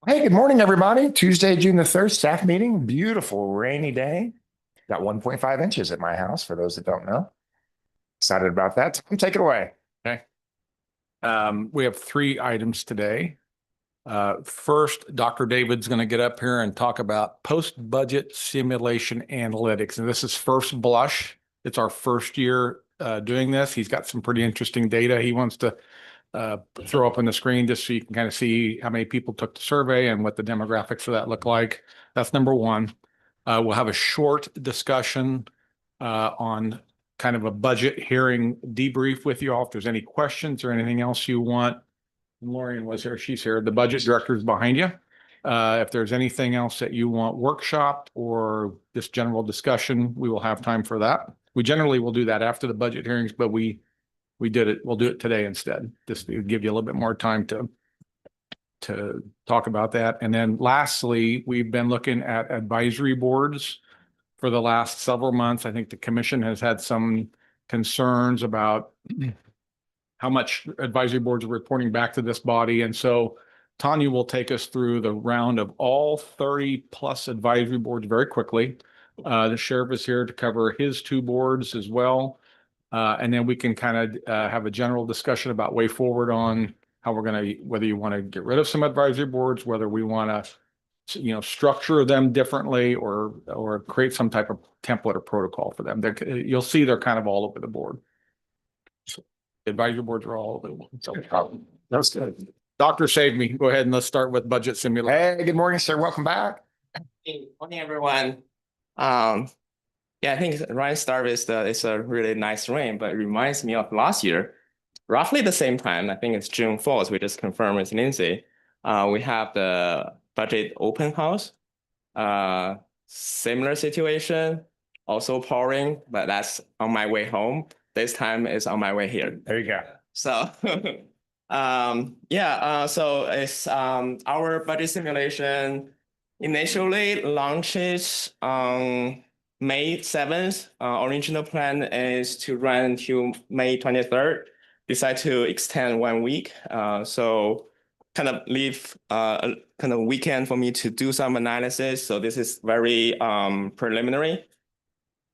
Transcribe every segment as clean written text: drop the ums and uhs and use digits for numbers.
Hey, good morning, everybody. Tuesday, June the 3rd, staff meeting. Beautiful rainy day. Got 1.5 inches at my house, for those that don't know. Excited about that. Tom, take it away. Okay. We have three items today. First, Dr. David's going to get up here and talk about post-budget simulation analytics. And this is first blush. It's our first year doing this. He's got some pretty interesting data he wants to throw up on the screen just so you can kind of see how many people took the survey and what the demographics of that look like. That's number one. We'll have a short discussion on kind of a budget hearing debrief with you all. If there's any questions or anything else you want, Lorian was here, she's here. The budget director is behind you. If there's anything else that you want workshopped or just general discussion, we will have time for that. We generally will do that after the budget hearings, but we'll do it today instead, just to give you a little bit more time to talk about that. And then lastly, we've been looking at advisory boards for the last several months. I think the commission has had some concerns about how much advisory boards are reporting back to this body. And so Tanya will take us through the round of all 30 plus advisory boards very quickly. The sheriff is here to cover his two boards as well. And then we can kind of have a general discussion about way forward on how we're going to, whether you want to get rid of some advisory boards, whether we want to, structure them differently or create some type of template or protocol for them. You'll see they're kind of all over the board. So advisory boards are all over the board. So that's good. Doctor saved me. Go ahead and let's start with budget simulation. Hey, good morning, sir. Welcome back. Hey, morning, everyone. Yeah, I think Ryan started it's a really nice rain, but it reminds me of last year, roughly the same time. I think it's June 4th. We just confirmed with Lindsay. We have the budget open house. Similar situation, also pouring, but that's on my way home. This time is on my way here. There you go. So, so it's our budget simulation initially launches on May 7th. Original plan is to run until May 23rd. Decide to extend 1 week. So kind of leave a kind of weekend for me to do some analysis. So this is very preliminary.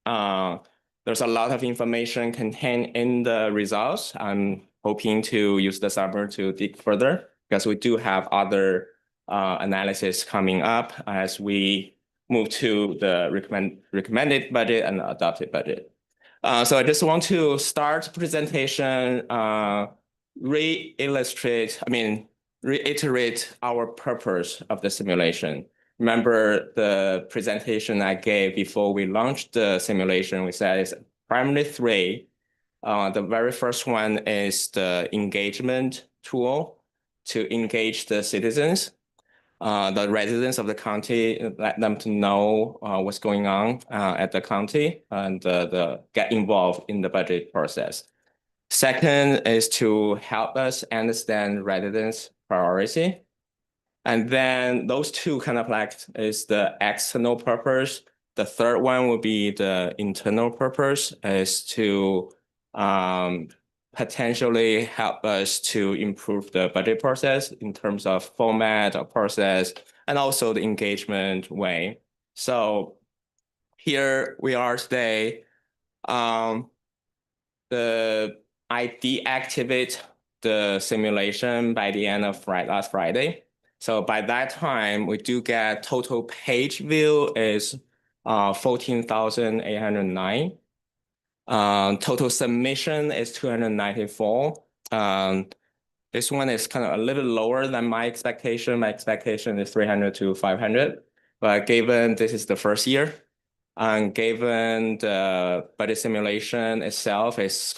There's a lot of information contained in the results. I'm hoping to use the summer to dig further because we do have other analysis coming up as we move to the recommended budget and adopted budget. So I just want to start presentation, reiterate our purpose of the simulation. Remember the presentation I gave before we launched the simulation, we said it's primarily three. The very first one is the engagement tool to engage the citizens, the residents of the county, let them to know what's going on at the county and get involved in the budget process. Second is to help us understand residents' priority. And then those two kind of like is the external purpose. The third one would be the internal purpose is to potentially help us to improve the budget process in terms of format or process and also the engagement way. So here we are today. I deactivate the simulation by the end of last Friday. So by that time, we do get total page view is 14,809. Total submission is 294. This one is kind of a little lower than my expectation. My expectation is 300 to 500. But given this is the first year, and given the budget simulation itself is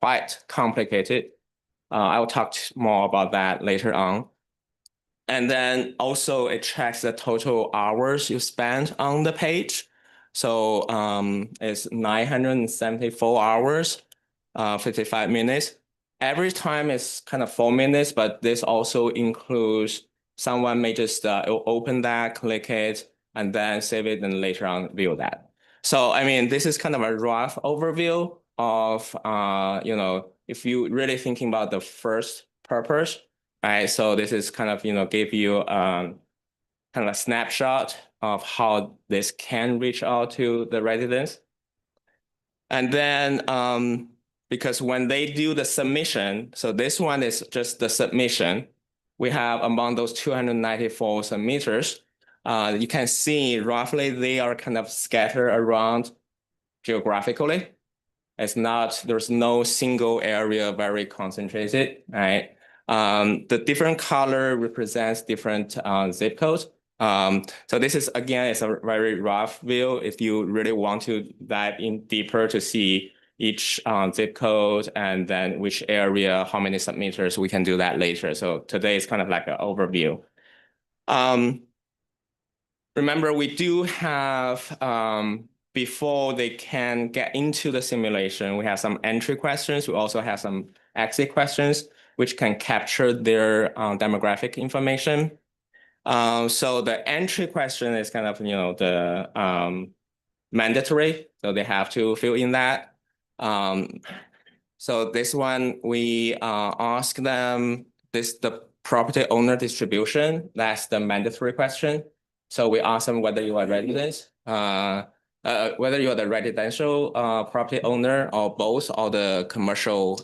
quite complicated, I will talk more about that later on. And then also it tracks the total hours you spend on the page. So it's 974 hours, 55 minutes. Every time is kind of 4 minutes, but this also includes someone may just open that, click it, and then save it and later on view that. So, I mean, this is kind of a rough overview of, if you really thinking about the first purpose, right? So this is kind of, give you kind of a snapshot of how this can reach out to the residents. And then because when they do the submission, so this one is just the submission, we have among those 294 submitters, you can see roughly they are kind of scattered around geographically. There's no single area very concentrated, right? The different color represents different zip codes. So this is, again, it's a very rough view. If you really want to dive in deeper to see each zip code and then which area, how many submitters, we can do that later. So today is kind of like an overview. Remember, we do have, before they can get into the simulation, we have some entry questions. We also have some exit questions, which can capture their demographic information. So the entry question is kind of, the mandatory. So they have to fill in that. So this one, we ask them the property owner distribution. That's the mandatory question. So we ask them whether you are residents, whether you are the residential property owner or both, or the commercial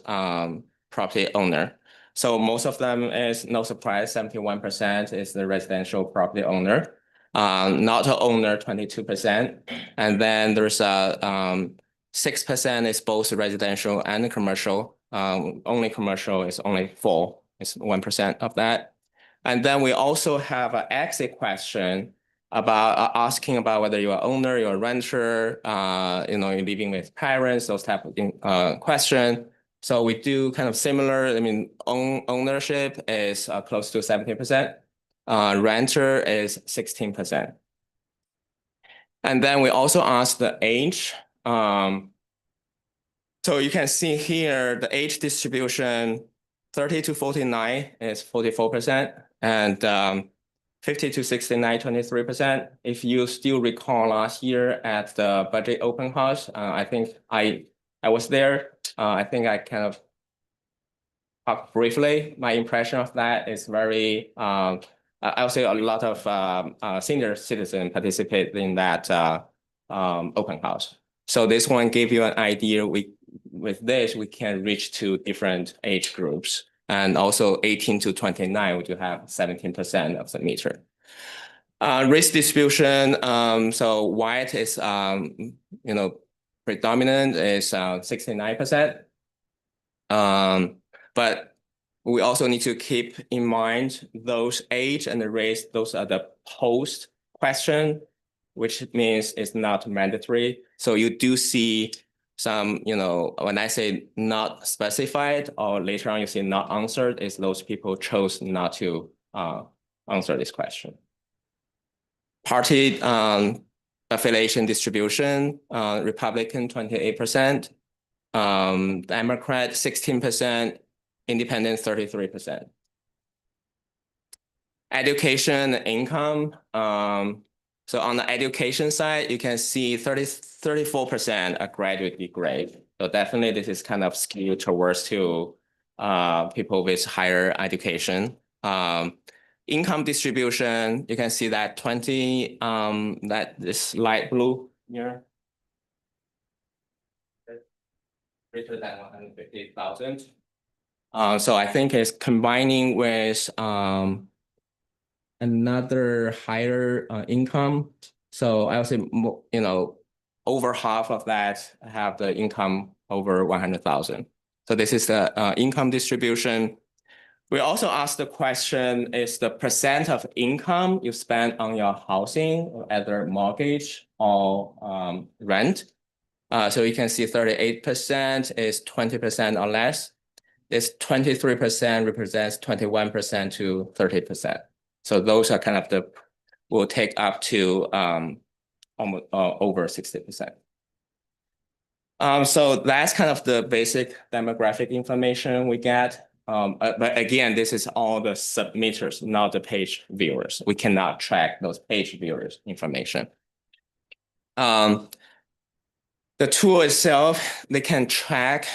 property owner. So most of them is, no surprise, 71% is the residential property owner, not a owner, 22%. And then there's a 6% is both residential and commercial. Only commercial is only 4%, it's 1% of that. And then we also have an exit question about asking about whether you're an owner, you're a renter, you're living with parents, those type of question. So we do kind of similar. I mean, ownership is close to 70%. Renter is 16%. And then we also ask the age. So you can see here the age distribution, 30 to 49 is 44%, and 50 to 69, 23%. If you still recall last year at the budget open house, I think I was there. I think I kind of talked briefly. My impression of that is very, I would say a lot of senior citizens participate in that open house. So this one gave you an idea. With this, we can reach to different age groups. And also 18 to 29, we do have 17% of the meter. Race distribution, so white is, predominant is 69%. But we also need to keep in mind those age and the race, those are the post question, which means it's not mandatory. So you do see some, when I say not specified or later on you see not answered, is those people chose not to answer this question. Party affiliation distribution, Republican 28%, Democrat 16%, Independent 33%. Education and income. So on the education side, you can see 34% a graduate degree. So definitely this is kind of skewed towards to people with higher education. Income distribution, you can see that 20, that this light blue here, greater than 150,000. So I think it's combining with another higher income. So I would say, over half of that have the income over 100,000. So this is the income distribution. We also asked the question, is the percent of income you spend on your housing, either mortgage or rent? So you can see 38% is 20% or less. This 23% represents 21% to 30%. So those are kind of will take up to almost over 60%. So that's kind of the basic demographic information we get. But again, this is all the submitters, not the page viewers. We cannot track those page viewers information. The tool itself, they can track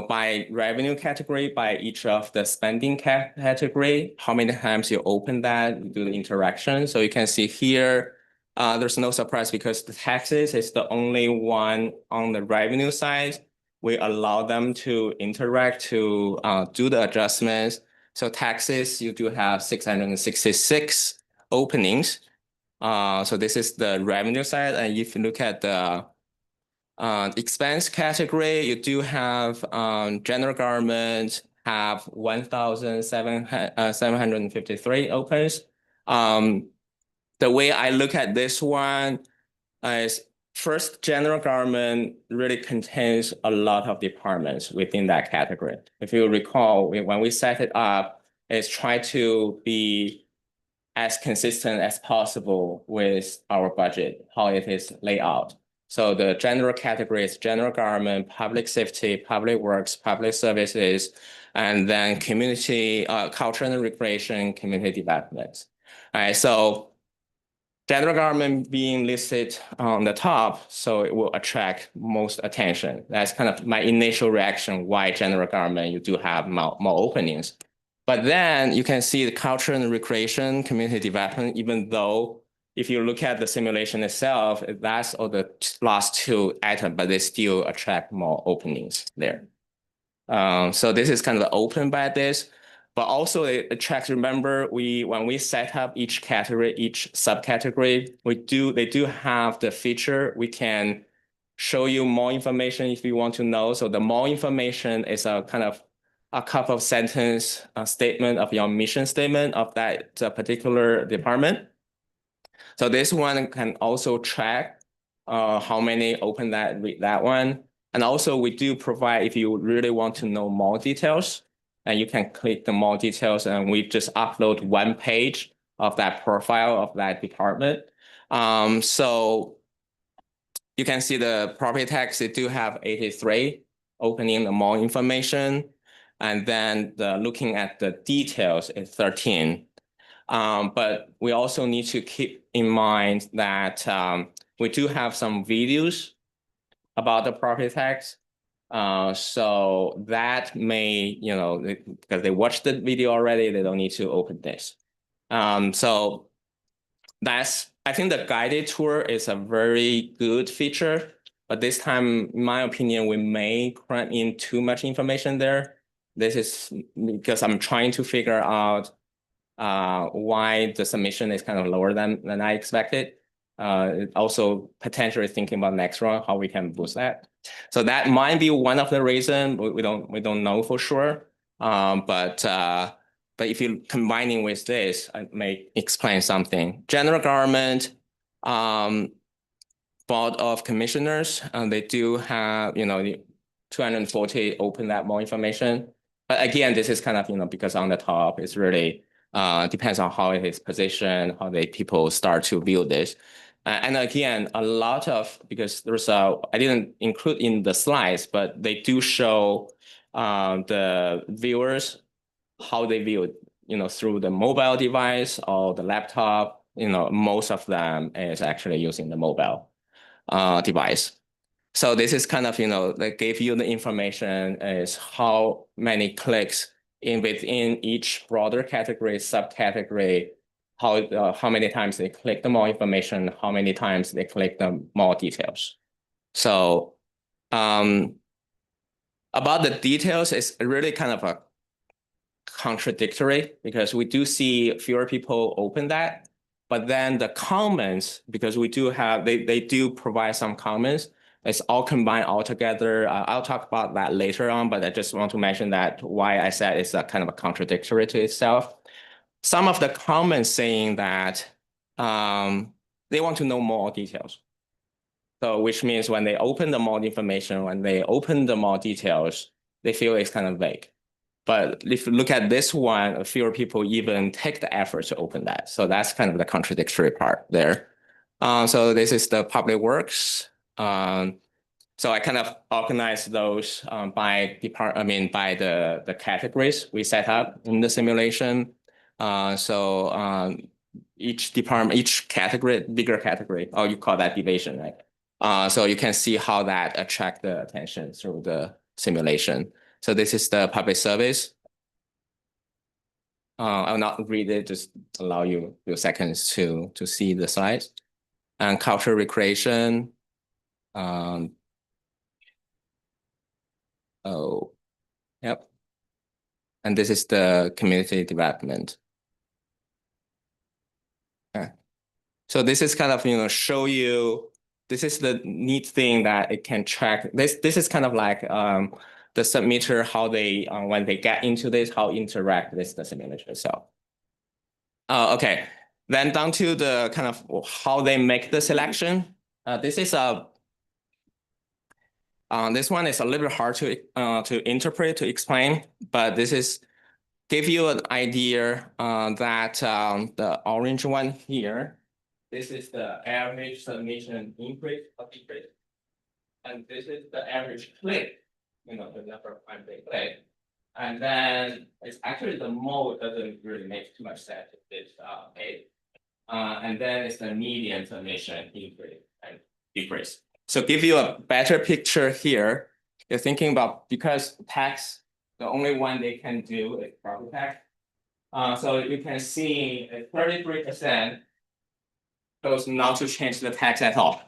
by revenue category, by each of the spending category, how many times you open that, you do the interaction. So you can see here, there's no surprise because the taxes is the only one on the revenue side. We allow them to interact to do the adjustments. So taxes, you do have 666 openings. So this is the revenue side. And if you look at the expense category, you do have general government have 1,753 opens. The way I look at this one is first, general government really contains a lot of departments within that category. If you recall, when we set it up, it's try to be as consistent as possible with our budget, how it is laid out. So the general categories, general government, public safety, public works, public services, and then community, culture and recreation, community development. All right, so general government being listed on the top, so it will attract most attention. That's kind of my initial reaction, why general government, you do have more openings. But then you can see the culture and recreation, community development, even though if you look at the simulation itself, that's all the last two items, but they still attract more openings there. So this is kind of open by this, but also it attracts, remember, when we set up each category, each subcategory, they do have the feature, we can show you more information if you want to know. So the more information is a kind of a couple of sentence statement of your mission statement of that particular department. So this one can also track how many open read that one. And also we do provide, if you really want to know more details, and you can click the more details and we just upload one page of that profile of that department. So you can see the property tax, they do have 83 opening the more information. And then looking at the details is 13. But we also need to keep in mind that we do have some videos about the property tax. So that may, because they watched the video already, they don't need to open this. So I think the guided tour is a very good feature, but this time, in my opinion, we may cram in too much information there. This is because I'm trying to figure out why the submission is kind of lower than I expected. Also potentially thinking about next round, how we can boost that. So that might be one of the reasons. We don't know for sure. But if you're combining with this, I may explain something. General government, board of commissioners, they do have 240 open that more information. But again, this is kind of because on the top it's really depends on how it is positioned, how people start to view this. And again, a lot of, because there's I didn't include in the slides, but they do show the viewers how they view it, through the mobile device or the laptop. Most of them is actually using the mobile device. So this is kind of, they gave you the information is how many clicks within each broader category, subcategory, how many times they click the more information, how many times they click the more details. So about the details, it's really kind of a contradictory because we do see fewer people open that, but then the comments, because we do have, they do provide some comments, it's all combined all together. I'll talk about that later on, but I just want to mention that why I said it's a kind of a contradictory to itself. Some of the comments saying that they want to know more details. So which means when they open the more information, when they open the more details, they feel it's kind of vague. But if you look at this one, fewer people even take the effort to open that. So that's kind of the contradictory part there. So this is the public works. So I kind of organized those by the categories we set up in the simulation. Each department, each category, bigger category, or you call that division, right? So you can see how that attract the attention through the simulation. So this is the public service. I'll not read it, just allow you a few seconds to see the slides. And cultural recreation. Oh, yep. And this is the community development. Okay. So this is kind of, show you, this is the neat thing that it can track. This is kind of like the submitter, how they, when they get into this, how interact with the simulator itself. Okay, then down to the kind of how they make the selection. This is this one is a little bit hard to interpret, to explain, but this is give you an idea that the orange one here, this is the average submission increase or decrease. And this is the average click, the number of times they click. And then it's actually the mode doesn't really make too much sense. It's A. And then it's the median submission increase and decrease. So give you a better picture here. You're thinking about, because tax, the only one they can do is property tax. So you can see 33% goes not to change the tax at all.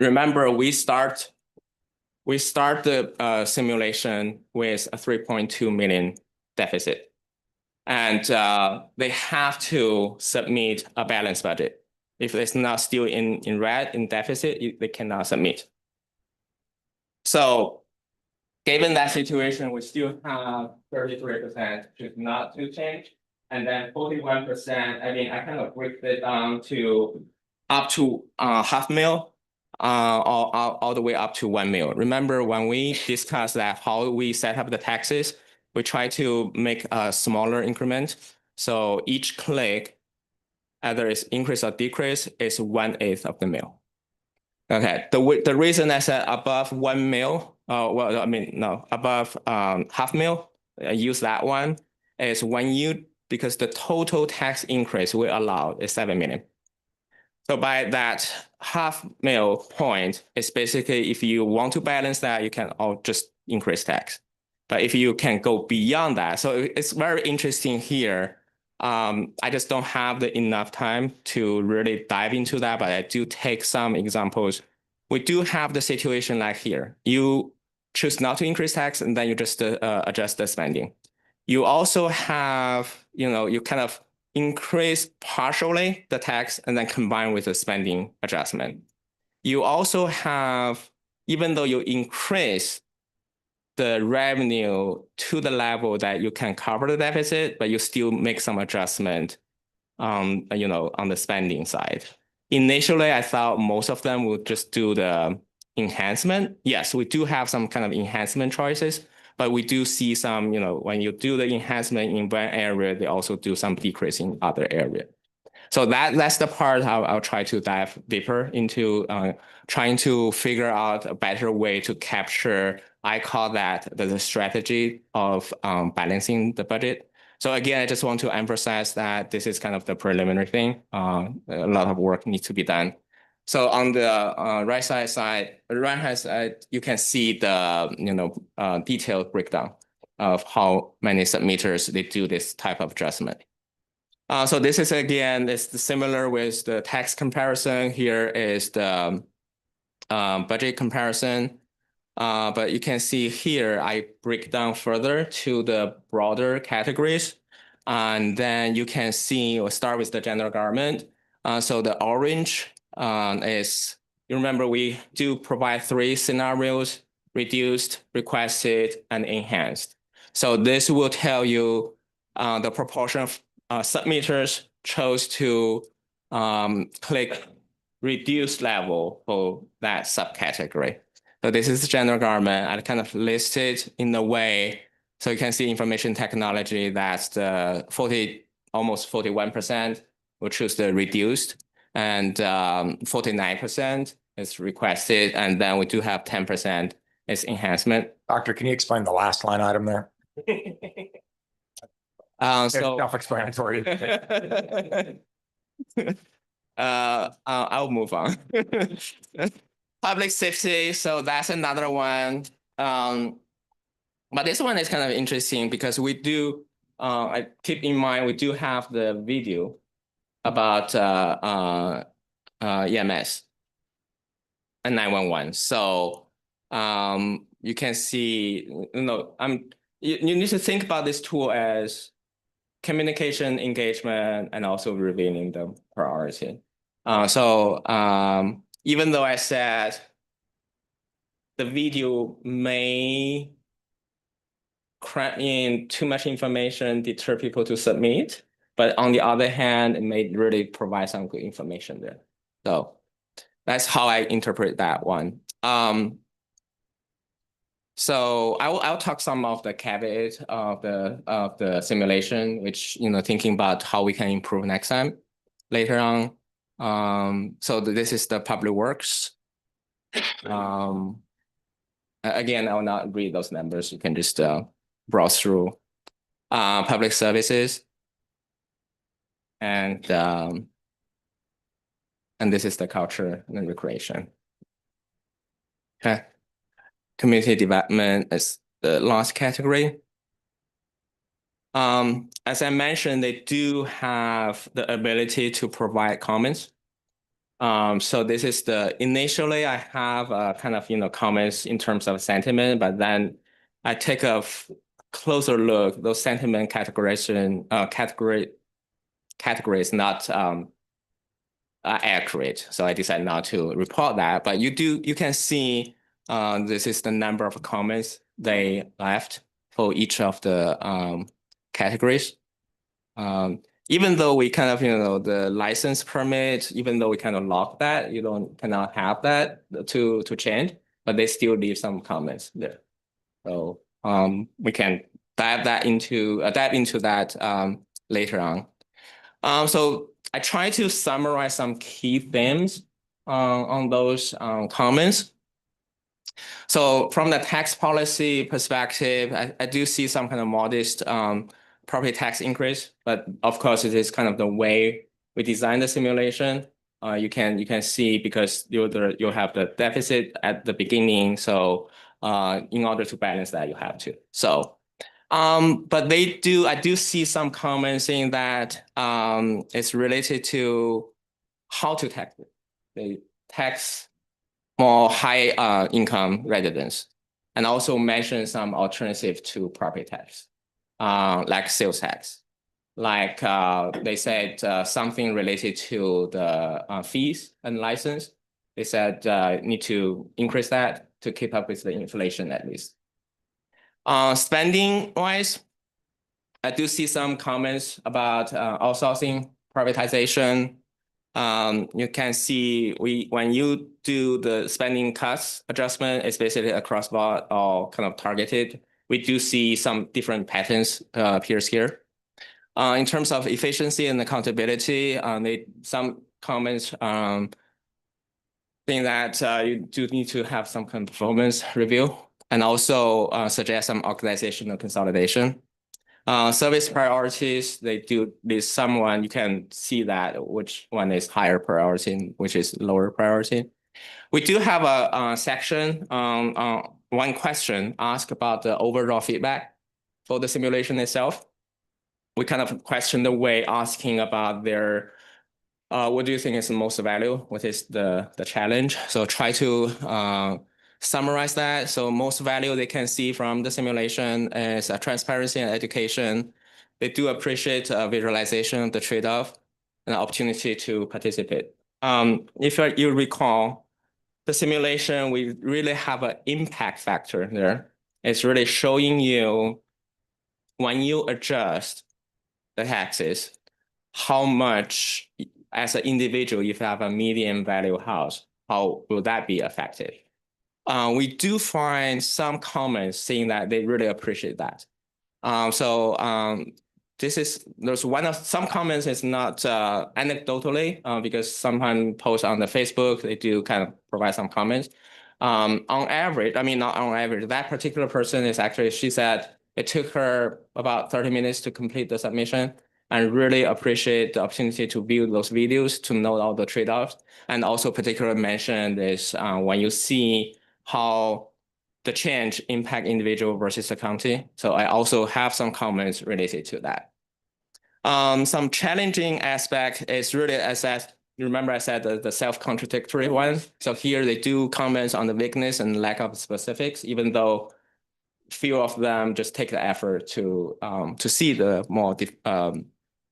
Remember, we start the simulation with a 3.2 million deficit. And they have to submit a balanced budget. If it's not still in red, in deficit, they cannot submit. So given that situation, we still have 33% choose not to change. And then 41%, I mean, I kind of break it down to up to $500,000 all the way up to $1 million. Remember when we discussed that how we set up the taxes, we try to make a smaller increment. So each click, either it's increase or decrease, is 1/8 of the mil. Okay, the reason I said above $1 million, well, I mean, no, above $500,000, I use that one, is because the total tax increase we allow is 7 million. So by that $500,000 point, it's basically if you want to balance that, you can all just increase tax. But if you can go beyond that, so it's very interesting here. I just don't have enough time to really dive into that, but I do take some examples. We do have the situation like here. You choose not to increase tax, and then you just adjust the spending. You also have, you kind of increase partially the tax and then combine with the spending adjustment. You also have, even though you increase the revenue to the level that you can cover the deficit, but you still make some adjustment, on the spending side. Initially, I thought most of them would just do the enhancement. Yes, we do have some kind of enhancement choices, but we do see some, when you do the enhancement in one area, they also do some decrease in other area. So that's the part I'll try to dive deeper into, trying to figure out a better way to capture, I call that the strategy of balancing the budget. So again, I just want to emphasize that this is kind of the preliminary thing. A lot of work needs to be done. So on the right hand side, you can see the detailed breakdown of how many submitters they do this type of adjustment. So this is, again, it's similar with the tax comparison. Here is the budget comparison. But you can see here, I break down further to the broader categories. And then you can see, we'll start with the general government. So the orange is, you remember we do provide 3 scenarios: reduced, requested, and enhanced. So this will tell you the proportion of submitters chose to click reduced level for that subcategory. So this is general government. I kind of listed in a way, so you can see information technology, that's the almost 41% will choose the reduced, and 49% is requested, and then we do have 10% is enhancement. Doctor, can you explain the last line item there? So self-explanatory. I'll move on. Public safety, so that's another one. But this one is kind of interesting because we do, I keep in mind, we do have the video about EMS and 911. So you can see, you need to think about this tool as communication, engagement, and also revealing the priority. Even though I said the video may cram in too much information, deter people to submit, but on the other hand, it may really provide some good information there. So that's how I interpret that one. So I'll talk some of the caveats of the simulation, which thinking about how we can improve next time later on. So this is the public works. Again, I will not read those numbers. You can just browse through public services, and this is the culture and recreation. Okay. Community development is the last category. As I mentioned, they do have the ability to provide comments. So this is initially I have kind of, comments in terms of sentiment, but then I take a closer look, those sentiment categorization, categories not accurate. So I decided not to report that, but you can see this is the number of comments they left for each of the categories. Even though we kind of, the license permit, even though we kind of lock that, you cannot have that to change, but they still leave some comments there. So we can dive into that later on. So I try to summarize some key themes on those comments. So from the tax policy perspective, I do see some kind of modest property tax increase, but of course it is kind of the way we design the simulation. You can see because you'll have the deficit at the beginning, so in order to balance that, you have to. So, but I do see some comments saying that it's related to how to tax it. They tax more high income residents, and also mention some alternative to property tax, like sales tax. Like they said something related to the fees and license. They said need to increase that to keep up with the inflation at least. Spending wise, I do see some comments about outsourcing, privatization. You can see when you do the spending cuts adjustment, it's basically across board or kind of targeted. We do see some different patterns appears here. In terms of efficiency and accountability, some comments saying that you do need to have some kind of performance review, and also suggest some organizational consolidation. Service priorities, they do list someone, you can see that which one is higher priority, which is lower priority. We do have a section, one question asked about the overall feedback for the simulation itself. We kind of question the way asking about their, what do you think is the most value? What is the challenge? So try to summarize that. So most value they can see from the simulation is transparency and education. They do appreciate visualization of the trade-off and opportunity to participate. If you recall, the simulation, we really have an impact factor there. It's really showing you when you adjust the taxes, how much as an individual, if you have a medium value house, how will that be affected? We do find some comments saying that they really appreciate that. There's some comments is not anecdotally because sometimes posts on the Facebook, they do kind of provide some comments. On average, I mean, not on average, that particular person is actually, she said it took her about 30 minutes to complete the submission, and really appreciate the opportunity to view those videos to know all the trade-offs. And also particularly mentioned is when you see how the change impact individual versus the county. So I also have some comments related to that. Some challenging aspect is really, as I remember, I said the self-contradictory one. So here they do comments on the weakness and lack of specifics, even though few of them just take the effort to see the more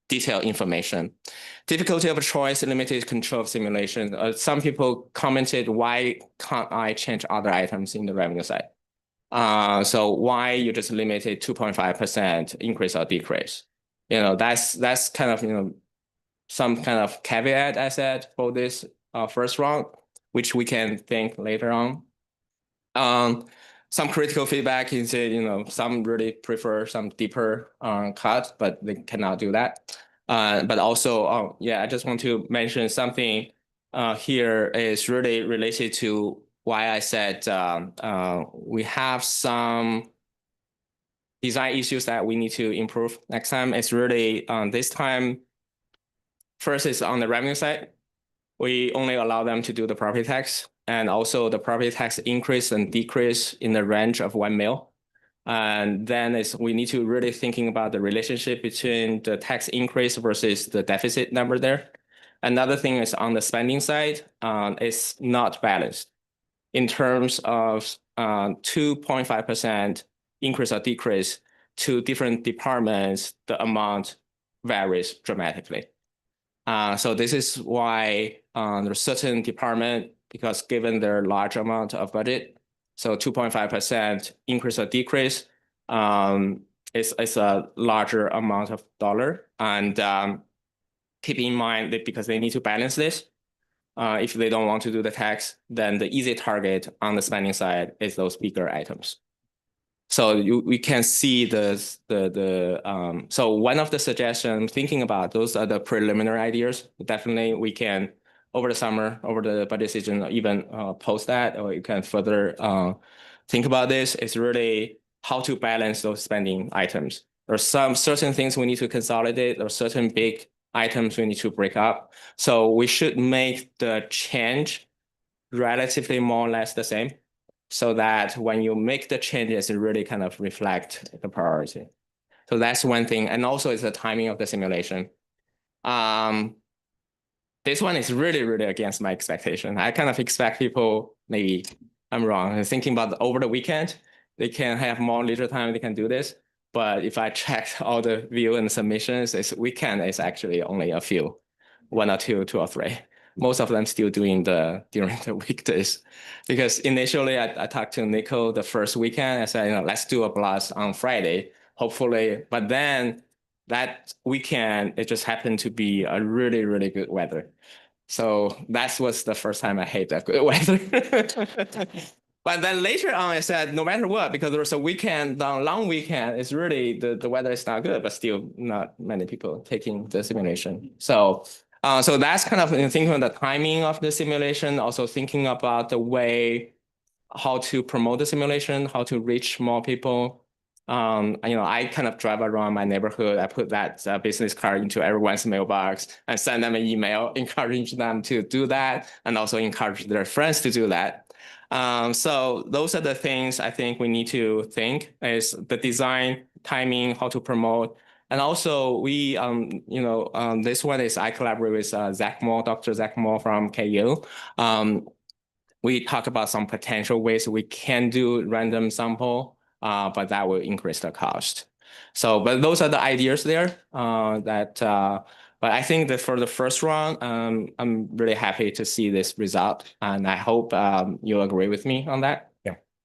detailed information. Difficulty of choice, limited control of simulation. Some people commented, why can't I change other items in the revenue side? So why you just limited 2.5% increase or decrease? That's kind of, some kind of caveat I said for this first round, which we can think later on. Some critical feedback is, some really prefer some deeper cut, but they cannot do that. But also, I just want to mention something here is really related to why I said we have some design issues that we need to improve next time. It's really this time, first is on the revenue side. We only allow them to do the property tax, and also the property tax increase and decrease in the range of 1 mil. And then we need to really thinking about the relationship between the tax increase versus the deficit number there. Another thing is on the spending side, it's not balanced. In terms of 2.5% increase or decrease to different departments, the amount varies dramatically. So this is why there's certain department, because given their large amount of budget, so 2.5% increase or decrease is a larger amount of dollar. And keep in mind that because they need to balance this, if they don't want to do the tax, then the easy target on the spending side is those bigger items. So we can see so one of the suggestions thinking about, those are the preliminary ideas. Definitely we can, over the summer, over the budget season, even post that, or you can further think about this. It's really how to balance those spending items. There are some certain things we need to consolidate. There are certain big items we need to break up. So we should make the change relatively more or less the same, so that when you make the changes, it really kind of reflect the priority. So that's one thing. And also it's the timing of the simulation. This one is really, really against my expectation. I kind of expect people, maybe I'm wrong, thinking about over the weekend, they can have more leisure time, they can do this. But if I check all the view and submissions, this weekend is actually only a few, 1 or 2, 2 or 3. Most of them still doing during the weekdays. Because initially I talked to Nico the first weekend. I said, let's do a blast on Friday, hopefully. But then that weekend, it just happened to be a really, really good weather. So that was the first time I hate that good weather. But then later on, I said, no matter what, because there was a weekend, long weekend, it's really, the weather is not good, but still not many people taking the simulation. So that's kind of thinking of the timing of the simulation, also thinking about the way how to promote the simulation, how to reach more people. I kind of drive around my neighborhood. I put that business card into everyone's mailbox and send them an email, encourage them to do that, and also encourage their friends to do that. So those are the things I think we need to think, is the design, timing, how to promote. And also we, this one is I collaborate with Zach Moore, Dr. Zach Moore from KU. We talk about some potential ways we can do random sample, but that will increase the cost. So, but those are the ideas there but I think that for the first round, I'm really happy to see this result, and I hope you'll agree with me on that.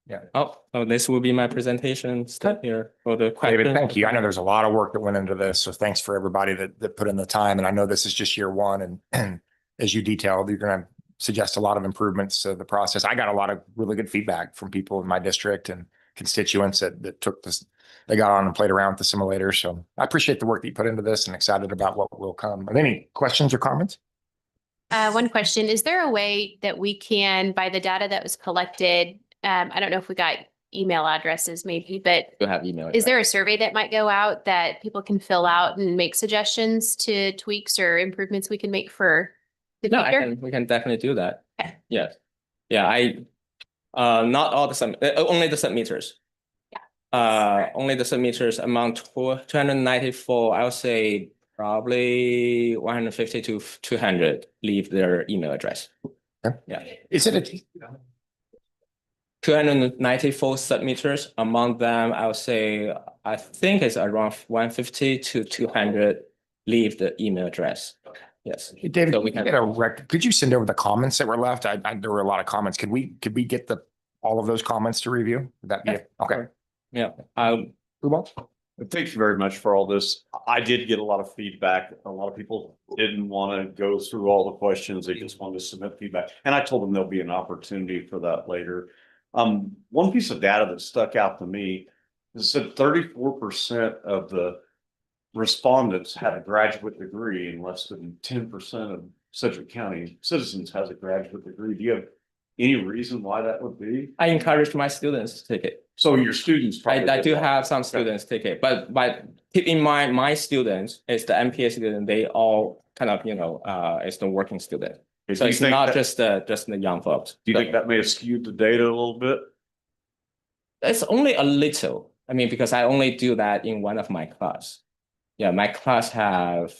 Yeah. Oh, this will be my presentation step here for the question. David, thank you. I know there's a lot of work that went into this, so thanks for everybody that put in the time. And I know this is just year one, and as you detailed, you're going to suggest a lot of improvements to the process. I got a lot of really good feedback from people in my district and constituents that took this, they got on and played around with the simulator. So I appreciate the work that you put into this and excited about what will come. Are there any questions or comments? One question, is there a way that we can, by the data that was collected, I don't know if we got email addresses maybe, but You'll have email. Is there a survey that might go out that people can fill out and make suggestions to tweaks or improvements we can make for the future? We can definitely do that. Okay. Yes. Yeah, Not all the only the submitters. Only the submitters among 294, I would say probably 150 to 200 leave their email address. Okay. Yeah. Is it a, 294 submitters. Among them, I would say, I think it's around 150 to 200 leave the email address. Yes. Hey, David, So we can- could you send over the comments that were left? There were a lot of comments. Could we get all of those comments to review? Would that be it? Okay. Yeah. Thank you very much for all this. I did get a lot of feedback. A lot of people didn't want to go through all the questions. They just wanted to submit feedback. And I told them there'll be an opportunity for that later. One piece of data that stuck out to me is that 34% of the respondents had a graduate degree and less than 10% of Sedgwick County citizens has a graduate degree. Do you have any reason why that would be? I encourage my students to take it. So your students probably. I do did that. have some students take it, but keep in mind, my students is the MPA student, they all kind of, it's the working student. Do So you it's think not that- just the young folks. Do you think that may have skewed the data a little bit? It's only a little. I mean, because I only do that in one of my class. Yeah, my class have,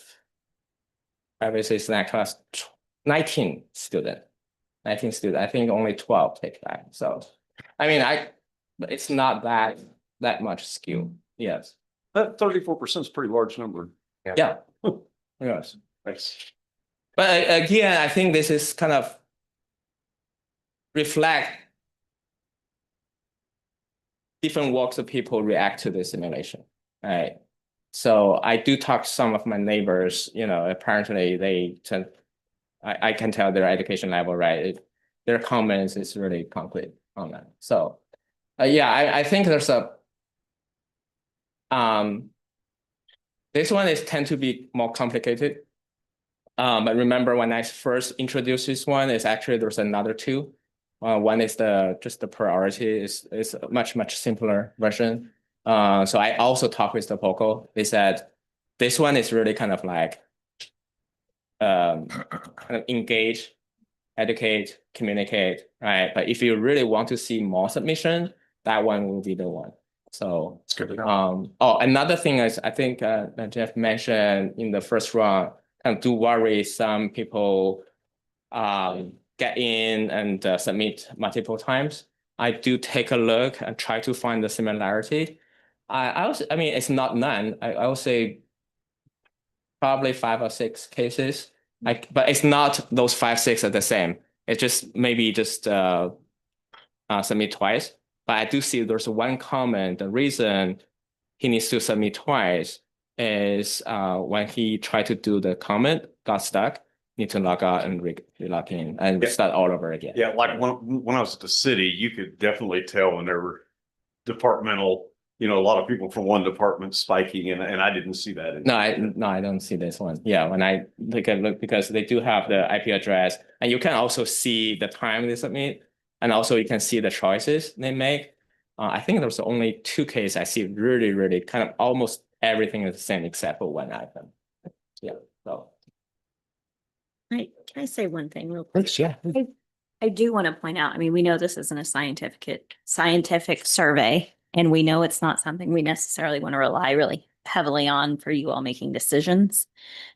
I would say it's that class 19 student. 19 student. I think only 12 take that. So, I mean, it's not that much skew. Yes. That 34% is a pretty large number. Yeah. Yes. Thanks. But again, I think this is kind of reflect different walks of people react to the simulation, right? So I do talk to some of my neighbors, apparently they tend, I can tell their education level, right? Their comments is really concrete on that. So yeah, I think there's this one is tend to be more complicated. But remember when I first introduced this one, is actually there's another two. One is just the priority is a much simpler version. So I also talked with the POCO. They said this one is really kind of like kind of engage, educate, communicate, right? But if you really want to see more submission, that one will be the one. So It's good to know. another thing is I think that Jeff mentioned in the first round, kind of do worry some people get in and submit multiple times. I do take a look and try to find the similarity. I mean, it's not none. I would say probably 5 or 6 cases. But it's not those 5, 6 are the same. It's just maybe just submit twice. But I do see there's one comment. The reason he needs to submit twice is when he tried to do the comment, got stuck, need to log out and re-log in and start all over again. Yeah, like when I was at the city, you could definitely tell when there were departmental, a lot of people from one department spiking, and I didn't see that. No, I don't see this one. Yeah, when I take a look, because they do have the IP address, and you can also see the time they submit, and also you can see the choices they make. I think there's only 2 cases I see really kind of almost everything is the same except for one item. Yeah, so. Can I say one thing real quick? Thanks, yeah. I do want to point out, I mean, we know this isn't a scientific survey, and we know it's not something we necessarily want to rely really heavily on for you all making decisions.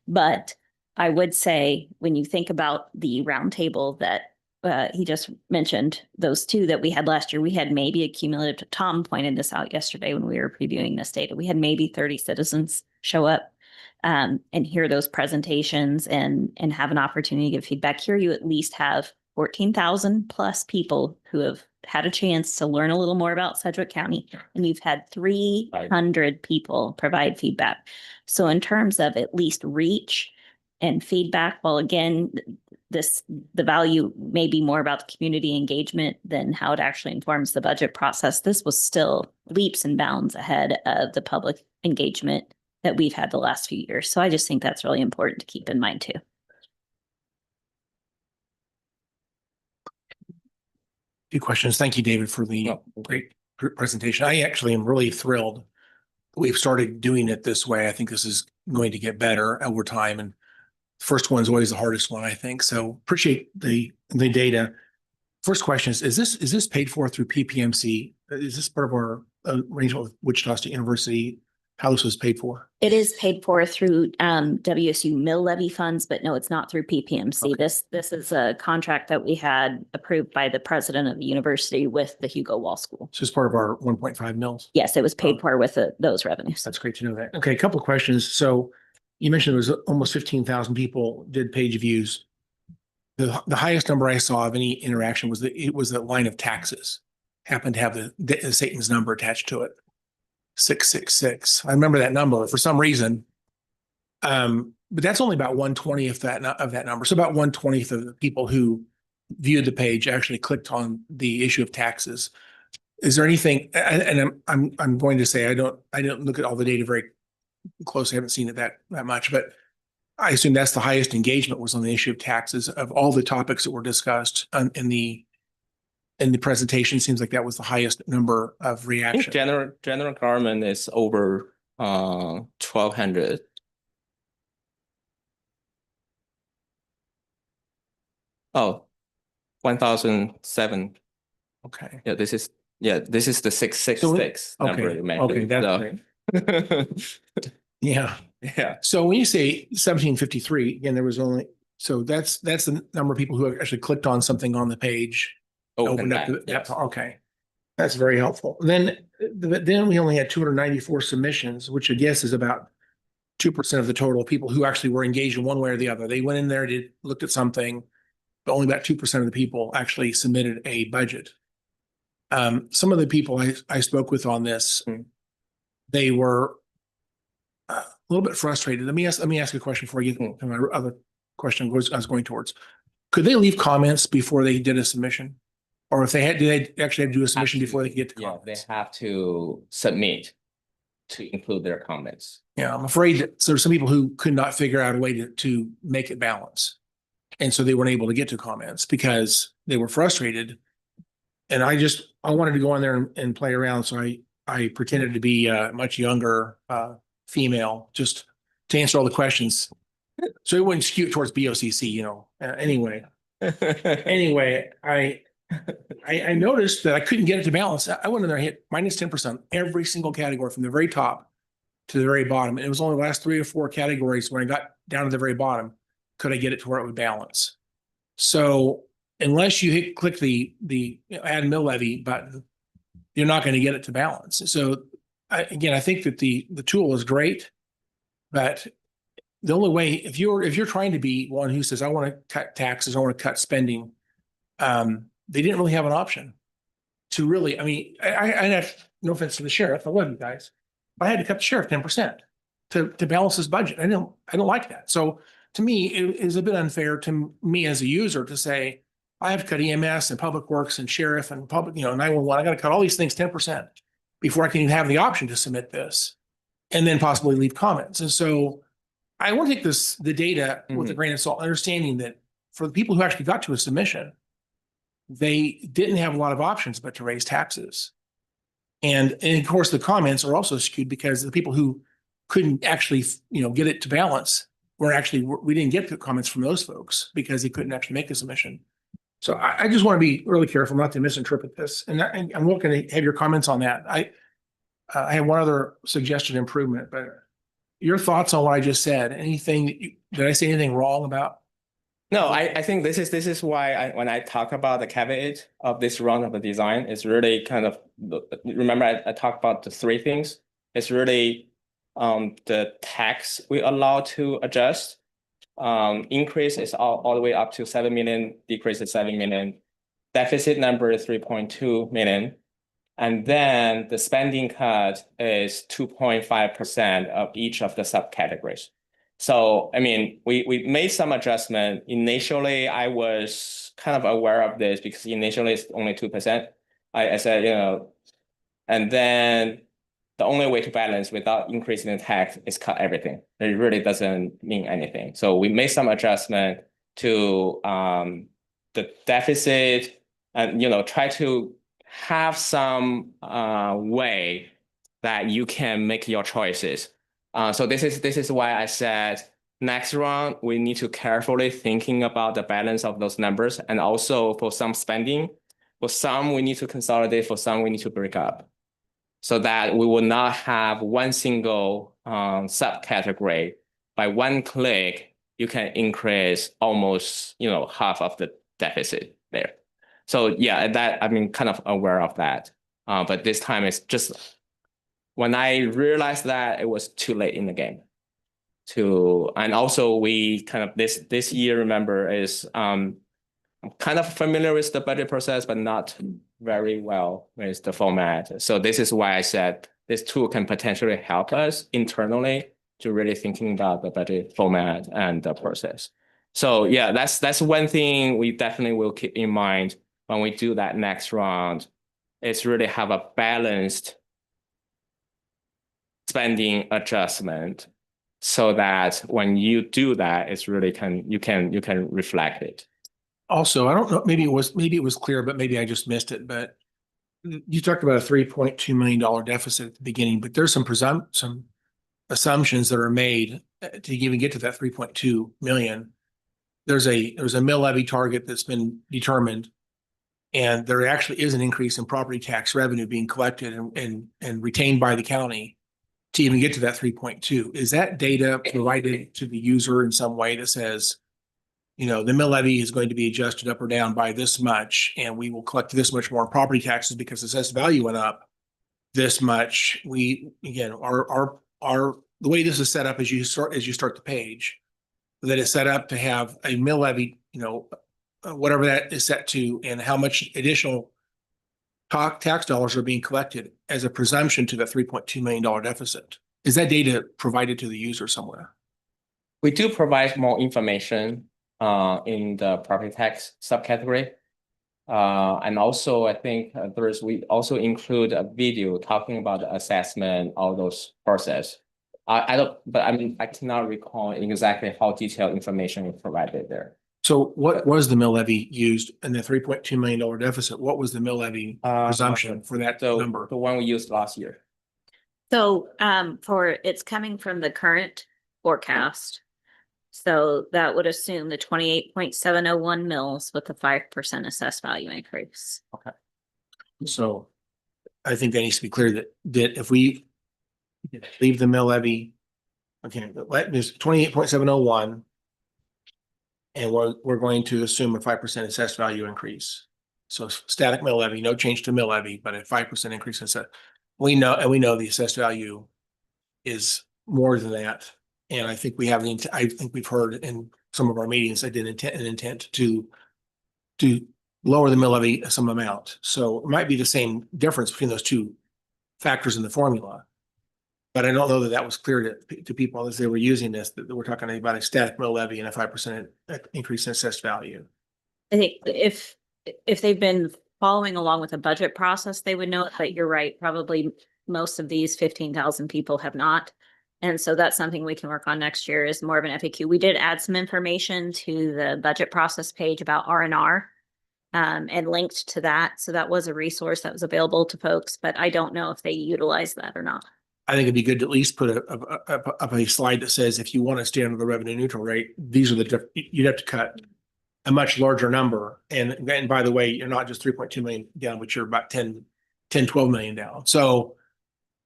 But I would say when you think about the roundtable that he just mentioned, those 2 that we had last year, we had maybe a cumulative, Tom pointed this out yesterday when we were previewing this data, we had maybe 30 citizens show up and hear those presentations and have an opportunity to give feedback. Here you at least have 14,000 plus people who have had a chance to learn a little more about Sedgwick County, and you've had 300 people provide feedback. So in terms of at least reach and feedback, well, again, the value may be more about the community engagement than how it actually informs the budget process. This was still leaps and bounds ahead of the public engagement that we've had the last few years. So I just think that's really important to keep in mind too. Few questions. Thank you, David, for the great presentation. I actually am really thrilled. We've started doing it this way. I think this is going to get better over time. And the first one is always the hardest one, I think. So appreciate the data. First question is this paid for through PPMC? Is this part of our arrangement with Wichita State University? How this was paid for? It is paid for through WSU mill levy funds, but no, it's not through PPMC. Okay. This is a contract that we had approved by the president of the university with the Hugo Wall School. So it's part of our 1.5 mils. Yes, it was paid Oh. for with those revenues. That's great to know that. Okay, a couple of questions. So you mentioned there was almost 15,000 people did page views. The highest number I saw of any interaction was it was the line of taxes. Happened to have the Satan's number attached to it. 666. I remember that number for some reason. But that's only about 1/20th of that number. So about 1/20th of the people who viewed the page actually clicked on the issue of taxes. Is there anything? And I'm going to say I didn't look at all the data very closely. I haven't seen it that much, but I assume that's the highest engagement was on the issue of taxes of all the topics that were discussed in the presentation. Seems like that was the highest number of I think reaction. general government is over 1,200. Oh, 1,007. Okay. Yeah, this is the 666 number Okay. you mentioned. Okay. That's great. Yeah. Yeah. So when you say 1753, again, there was only, so that's the number of people who actually clicked on something on the page. Open Opened up that, that. yes. Okay. That's very helpful. Then we only had 294 submissions, which I guess is about 2% of the total people who actually were engaged in one way or the other. They went in there, looked at something, but only about 2% of the people actually submitted a budget. Some of the people I spoke with on this, they were a little bit frustrated. Let me ask a question before I get to my other question I was going towards. Could they leave comments before they did a submission? Or if do they actually have to do a submission before they could get to Yeah, comments? they have to submit to include their comments. Yeah, I'm afraid that there are some people who could not figure out a way to make it balance. And so they weren't able to get to comments because they were frustrated. And I wanted to go on there and play around. So I pretended to be a much younger female just to answer all the questions. So it wouldn't skew towards BOCC, anyway. Anyway, I noticed that I couldn't get it to balance. I went in there, hit minus 10% every single category from the very top to the very bottom. And it was only the last 3 or 4 categories when I got down to the very bottom, could I get it to where it would balance? So unless you click the add mill levy button, you're not going to get it to balance. So I think that the tool is great, but the only way, if you're trying to be one who says, I want to cut taxes, I want to cut spending, they didn't really have an option to really, I have no offense to the sheriff. I love you guys. I had to cut the sheriff 10% to balance his budget. I don't like that. So to me, it is a bit unfair to me as a user to say, I have to cut EMS and public works and sheriff and public, 911. I got to cut all these things 10% before I can even have the option to submit this and then possibly leave comments. And so I want to take the data with a grain of salt, understanding that for the people who actually got to a submission, they didn't have a lot of options but to raise taxes. And of course, the comments are also skewed because the people who couldn't actually, get it to balance we didn't get the comments from those folks because they couldn't actually make a submission. So I just want to be really careful not to misinterpret this. And I'm looking to have your comments on that. I have one other suggested improvement, but your thoughts on what I just said, did I say anything wrong about? No, I think this is why when I talk about the caveat of this round of the design, it's really kind of, remember I talked about the 3 things. It's really the tax we allow to adjust. Increase is all the way up to 7 million, decrease is 7 million. Deficit number is 3.2 million. And then the spending cut is 2.5% of each of the subcategories. So, we made some adjustment. Initially, I was kind of aware of this because initially it's only 2%. I said, and then the only way to balance without increasing the tax is cut everything. It really doesn't mean anything. So we made some adjustment to the deficit and, try to have some way that you can make your choices. So this is why I said next round, we need to carefully thinking about the balance of those numbers. And also for some spending, for some, we need to consolidate, for some, we need to break up. So that we will not have one single subcategory. By one click, you can increase almost, half of the deficit there. So yeah, that, I mean, kind of aware of that. But this time it's just, when I realized that, it was too late in the game. And also we kind of, this year, remember, is I'm kind of familiar with the budget process, but not very well with the format. So this is why I said this tool can potentially help us internally to really thinking about the budget format and the process. So yeah, that's one thing we definitely will keep in mind when we do that next round. Is really have a balanced spending adjustment, so that when you do that, it's really you can reflect it. Also, I don't know, maybe it was clear, but maybe I just missed it, but you talked about a $3.2 million deficit at the beginning, but there's some assumptions that are made to even get to that 3.2 million. There's a mill levy target that's been determined, and there actually is an increase in property tax revenue being collected and retained by the county to even get to that 3.2. Is that data provided to the user in some way that says, the mill levy is going to be adjusted up or down by this much, and we will collect this much more in property taxes because the assessed value went up this much? The way this is set up as you start the page, that it's set up to have a mill levy, whatever that is set to, and how much additional tax dollars are being collected as a presumption to the $3.2 million deficit. Is that data provided to the user somewhere? We do provide more information in the property tax subcategory. And also, I think we also include a video talking about the assessment, all those process. I cannot recall exactly how detailed information we provided there. So what was the mill levy used in the $3.2 million deficit? What was the mill levy presumption for that number? The one we used last year. So it's coming from the current forecast. So that would assume the 28.701 mils with the 5% assessed value increase. Okay. So I think that needs to be clear that if we leave the mill levy, okay, there's 28.701, and we're going to assume a 5% assessed value increase. So static mill levy, no change to mill levy, but a 5% increase in assessed. We know the assessed value is more than that. And I think I think we've heard in some of our meetings, an intent to lower the mill levy some amount. So it might be the same difference between those two factors in the formula. But I don't know that was clear to people as they were using this, that we're talking about a static mill levy and a 5% increase in assessed value. I think if they've been following along with the budget process, they would know it, but you're right. Probably most of these 15,000 people have not. And so that's something we can work on next year, is more of an FAQ. We did add some information to the budget process page about R&R and linked to that. So that was a resource that was available to folks, but I don't know if they utilize that or not. I think it'd be good to at least put up a slide that says, if you want to stay under the revenue neutral rate, these are you'd have to cut a much larger number. And by the way, you're not just 3.2 million down, but you're about 10, 12 million down. So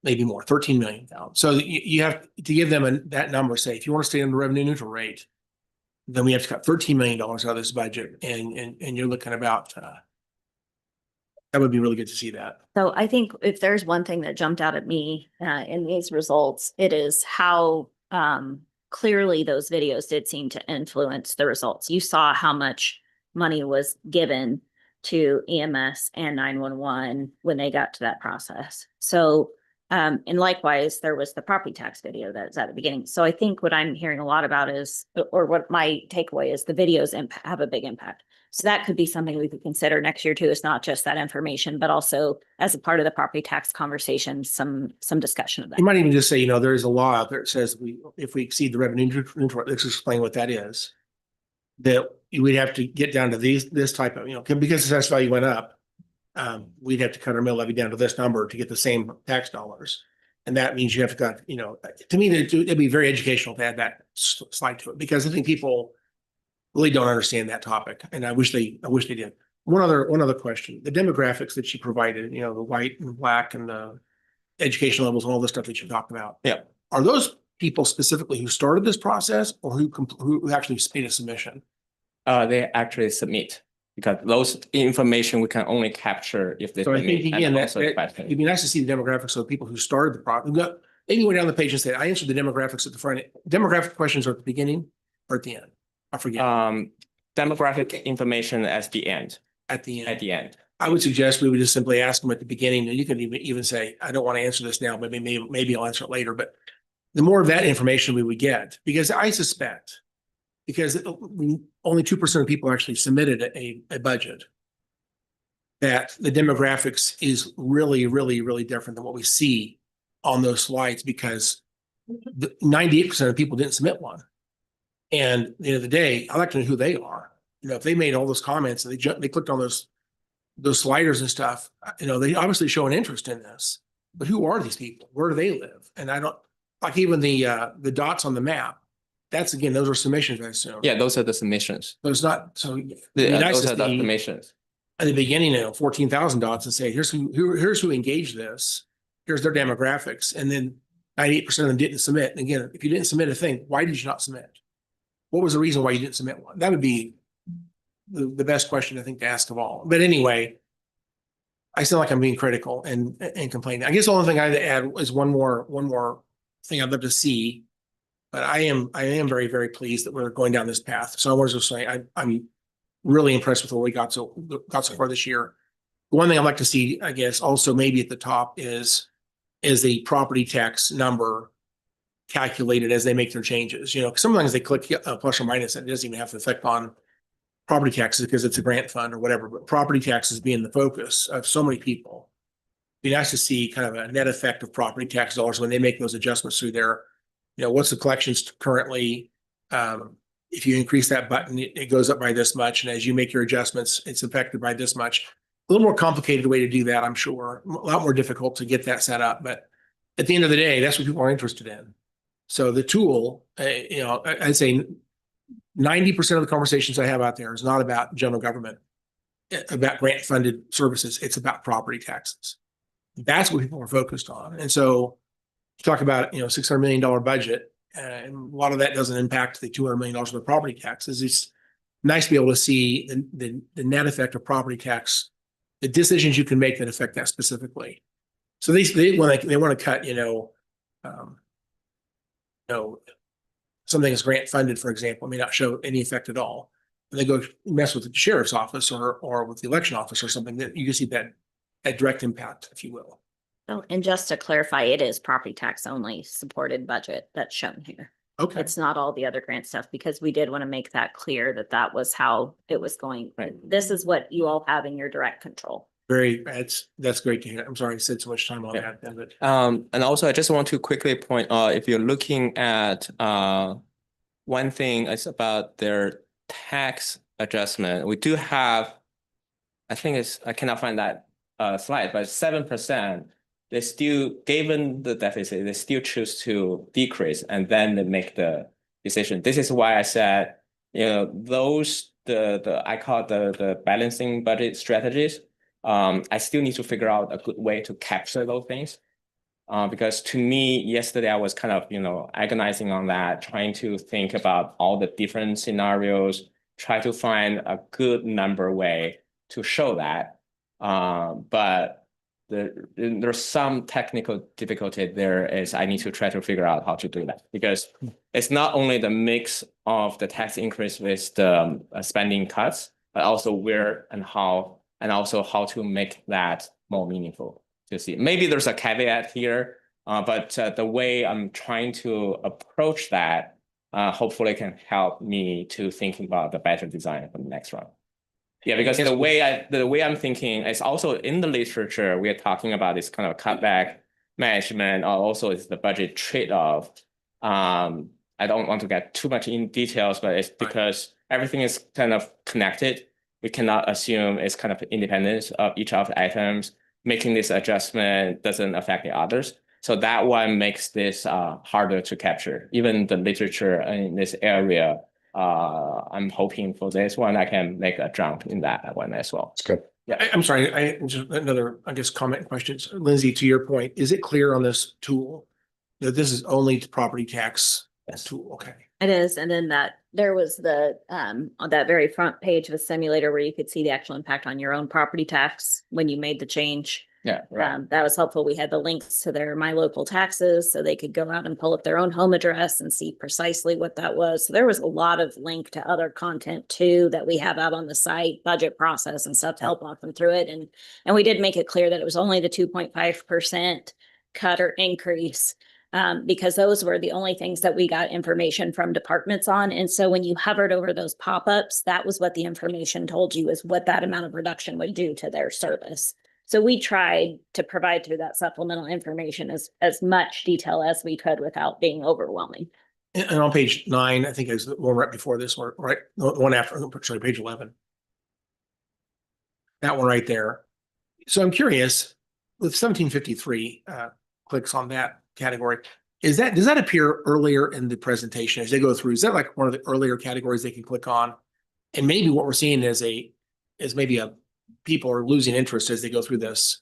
maybe more, 13 million down. So you have to give them that number. Say, if you want to stay under the revenue neutral rate, then we have to cut $13 million out of this budget. And you're looking about, that would be really good to see that. So I think if there's one thing that jumped out at me in these results, it is how clearly those videos did seem to influence the results. You saw how much money was given to EMS and 911 when they got to that process. So, and likewise, there was the property tax video that's at the beginning. So I think what I'm hearing a lot about is, or what my takeaway is, the videos have a big impact. So that could be something we could consider next year too. It's not just that information, but also as a part of the property tax conversation, some discussion of that. You might even just say, there is a law out there that says if we exceed the revenue neutral, let's explain what that is. That we'd have to get down to this type of, because the assessed value went up, we'd have to cut our mill levy down to this number to get the same tax dollars. And that means you have to got, to me, it'd be very educational to add that slide to it, because I think people really don't understand that topic. And I wish they did. One other question, the demographics that you provided, the white and black and the education levels and all the stuff that you talked about. Yeah. Are those people specifically who started this process or who actually made a submission? They actually submit, because those information we can only capture if they So I submit. think again, And also the it'd question. be nice to see the demographics of the people who started the process. Maybe go down the page and say, I answered the demographics at the front. Demographic questions are at the beginning or at the end? I forget. Demographic information at the end. At the end. I I would suggest we would just simply ask them at the beginning, and you can even say, I don't want to answer this now, but maybe I'll answer it later. But the more of that information we would get, because I suspect, because only 2% of people actually submitted a budget, that the demographics is really, really, really different than what we see on those slides, because 98% of people didn't submit one. And at the end of the day, I like to know who they are. If they made all those comments and they clicked on those sliders and stuff, they obviously show an interest in this. But who are these people? Where do they live? And I don't like even the dots on the map. Those are submissions, I assume. Yeah, those are the submissions. So it's not so. Those are the submissions. At the beginning, 14,000 dots, and say, here's who engaged this. Here's their demographics, and then 98% of them didn't submit. And again, if you didn't submit a thing, why did you not submit? What was the reason why you didn't submit one? That would be the best question, I think, to ask of all. But anyway, I feel like I'm being critical and complaining. I guess the only thing I'd add is one more thing I'd love to see. But I am very, very pleased that we're going down this path. So I wanted to say I'm really impressed with what we got so far this year. One thing I'd like to see, I guess, also maybe at the top is the property tax number calculated as they make their changes. Sometimes they click plus or minus, and it doesn't even have to affect on property taxes because it's a grant fund or whatever. But property taxes being the focus of so many people, it'd be nice to see kind of a net effect of property tax dollars when they make those adjustments through there. What's the collections currently? If you increase that button, it goes up by this much. And as you make your adjustments, it's affected by this much. A little more complicated way to do that, I'm sure. A lot more difficult to get that set up. But at the end of the day, that's what people are interested in. So the tool, I'd say 90% of the conversations I have out there is not about general government, about grant funded services. It's about property taxes. That's what people are focused on. And so talk about, $600 million budget, and a lot of that doesn't impact the $200 million of the property taxes. It's nice to be able to see the net effect of property tax, the decisions you can make that affect that specifically. So they want to cut, something is grant funded, for example, may not show any effect at all. And they go mess with the sheriff's office or with the election office or something, that you can see that direct impact, if you will. Oh, and just to clarify, it is property tax only supported budget that's shown here. Okay. It's not all the other grant stuff, because we did want to make that clear that was how it was going. Right. This is what you all have in your direct control. That's great to hear. I'm sorry I said so much time on Yeah. that, but And also, I just want to quickly point out, if you're looking at one thing is about their tax adjustment. We do have, I cannot find that slide, but 7%. They still, given the deficit, they still choose to decrease, and then they make the decision. This is why I said, those I call it the balancing budget strategies. I still need to figure out a good way to capture those things. Because to me, yesterday I was kind of, agonizing on that, trying to think about all the different scenarios, try to find a good number way to show that. But there's some technical difficulty there. Is I need to try to figure out how to do that, because it's not only the mix of the tax increase with the spending cuts, but also where and how, and also how to make that more meaningful to see. Maybe there's a caveat here, but the way I'm trying to approach that hopefully can help me to think about the better design for the next round. Yeah, because the way I'm thinking is also in the literature, we are talking about this kind of cutback management, or also it's the budget trade-off. I don't want to get too much in details, but it's because everything is kind of connected. We cannot assume it's kind of independent of each of the items. Making this adjustment doesn't affect the others. So that one makes this harder to capture. Even the literature in this area, I'm hoping for this one, I can make a jump in that one as well. It's good. I'm sorry, I just another, I guess, comment questions. Lindsay, to your point, is it clear on this tool that this is only to property tax Yes. tool? Okay. It is, and then there was the, on that very front page of a simulator where you could see the actual impact on your own property tax when you made the change. Yeah, right. That was helpful. We had the links to their My Local Taxes, so they could go out and pull up their own home address and see precisely what that was. So there was a lot of link to other content too that we have out on the site, budget process and stuff to help walk them through it. And we did make it clear that it was only the 2.5% cut or increase. Because those were the only things that we got information from departments on. And so when you hovered over those pop-ups, that was what the information told you is what that amount of reduction would do to their service. So we tried to provide through that supplemental information as much detail as we could without being overwhelming. And on page 9, I think is the one right before this one, right? The one after, sorry, page 11. That one right there. So I'm curious, with 1753 clicks on that category, does that appear earlier in the presentation as they go through? Is that like one of the earlier categories they can click on? And maybe what we're seeing is people are losing interest as they go through this.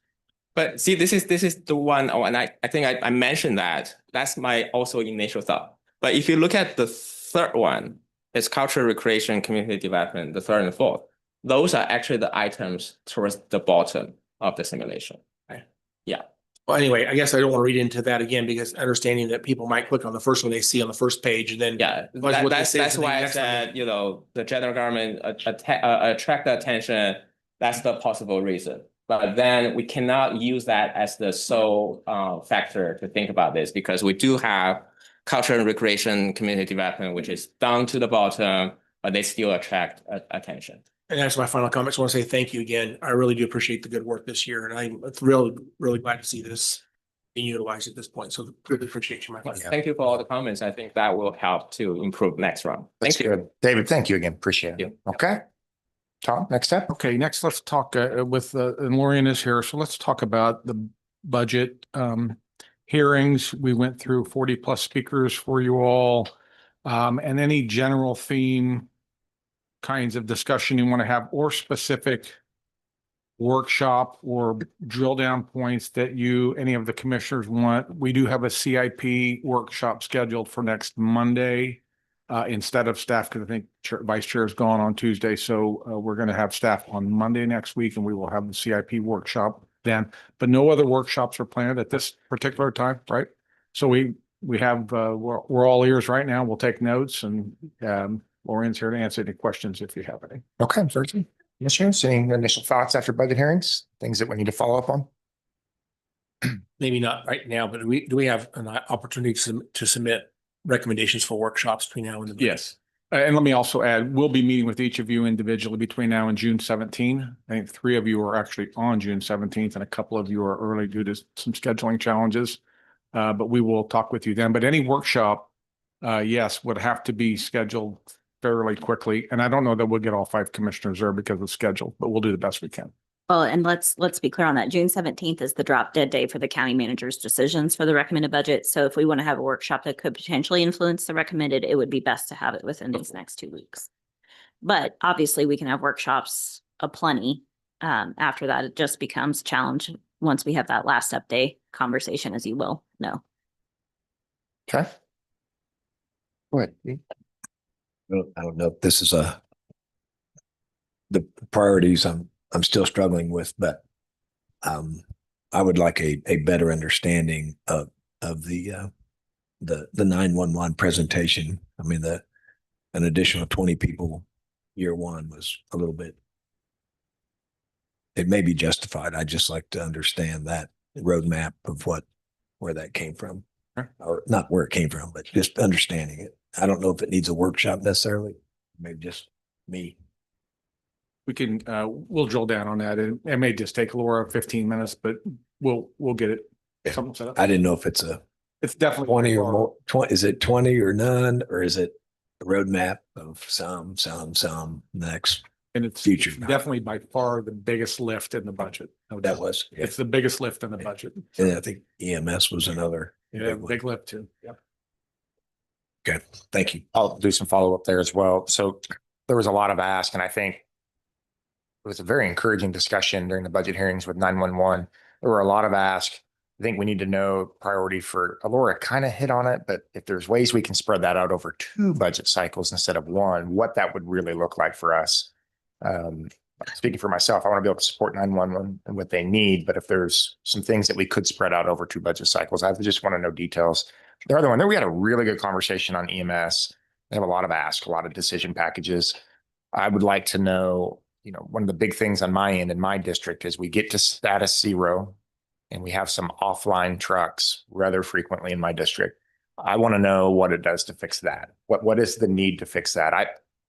But see, this is the one, and I think I mentioned that. That's my also initial thought. But if you look at the third one, it's culture, recreation, community development, the third and fourth. Those are actually the items towards the bottom of the simulation. Right? Yeah. Well, anyway, I guess I don't want to read into that again because understanding that people might click on the first one they see on the first page and then Yeah, that's why I said, the general government attract the attention. That's the possible reason. But then we cannot use that as the sole factor to think about this because we do have culture and recreation, community development, which is down to the bottom, but they still attract attention. And that's my final comments. I want to say thank you again. I really do appreciate the good work this year. And I'm really, really glad to see this being utilized at this point. So really appreciate you, my friend. Thank you for all the comments. I think that will help to improve next round. That's Thank you. good. David, thank you again. Appreciate it. Okay. Tom, next step. Okay, next let's talk with, and Lorian is here. So let's talk about the budget hearings. We went through 40 plus speakers for you all. And any general theme kinds of discussion you want to have or specific workshop or drill down points that any of the commissioners want. We do have a CIP workshop scheduled for next Monday instead of staff because I think Vice Chair is gone on Tuesday. So we're going to have staff on Monday next week and we will have the CIP workshop then. But no other workshops are planned at this particular time, right? So we have, we're all ears right now. We'll take notes and Lorian's here to answer any questions if you have any. Okay, certainly. Commissioners, any initial thoughts after budget hearings? Things that we need to follow up on? Maybe not right now, but do we have an opportunity to submit recommendations for workshops between now and the? Yes. And let me also add, we'll be meeting with each of you individually between now and June 17. I think 3 of you are actually on June 17th and a couple of you are early due to some scheduling challenges. But we will talk with you then. But any workshop, yes, would have to be scheduled fairly quickly. And I don't know that we'll get all 5 commissioners there because of schedule, but we'll do the best we can. Well, and let's be clear on that. June 17th is the drop dead day for the county manager's decisions for the recommended budget. So if we want to have a workshop that could potentially influence the recommended, it would be best to have it within these next 2 weeks. But obviously we can have workshops aplenty. After that, it just becomes a challenge once we have that last update conversation, as you will know. Okay. Go ahead. I don't know if this is the priorities I'm still struggling with, but I would like a better understanding of the 911 presentation. I mean, an additional 20 people year one was a little bit. It may be justified. I'd just like to understand that roadmap of where that came from, or not where it came from, but just understanding it. I don't know if it needs a workshop necessarily, maybe just me. We can, we'll drill down on that. It may just take Laura 15 minutes, but we'll get it. Yeah. Something set up. I didn't know if it's definitely 20 or more. 20, is it 20 or none, or is it a roadmap of some next And it's Future. definitely by far the biggest lift in the budget. No That doubt. was, yeah. It's the biggest lift in the budget. And I think EMS was another. Yeah, big one. big lift too. Yep. Okay, thank you. I'll do some follow-up there as well. So there was a lot of ask, and I think it was a very encouraging discussion during the budget hearings with 911. There were a lot of ask. I think we need to know priority for Alora kind of hit on it, but if there's ways we can spread that out over 2 budget cycles instead of 1, what that would really look like for us. Speaking for myself, I want to be able to support 911 and what they need, but if there's some things that we could spread out over 2 budget cycles, I just want to know details. The other one, there we had a really good conversation on EMS. They have a lot of ask, a lot of decision packages. I would like to know, one of the big things on my end in my district is we get to status 0 and we have some offline trucks rather frequently in my district. I want to know what it does to fix that. What is the need to fix that?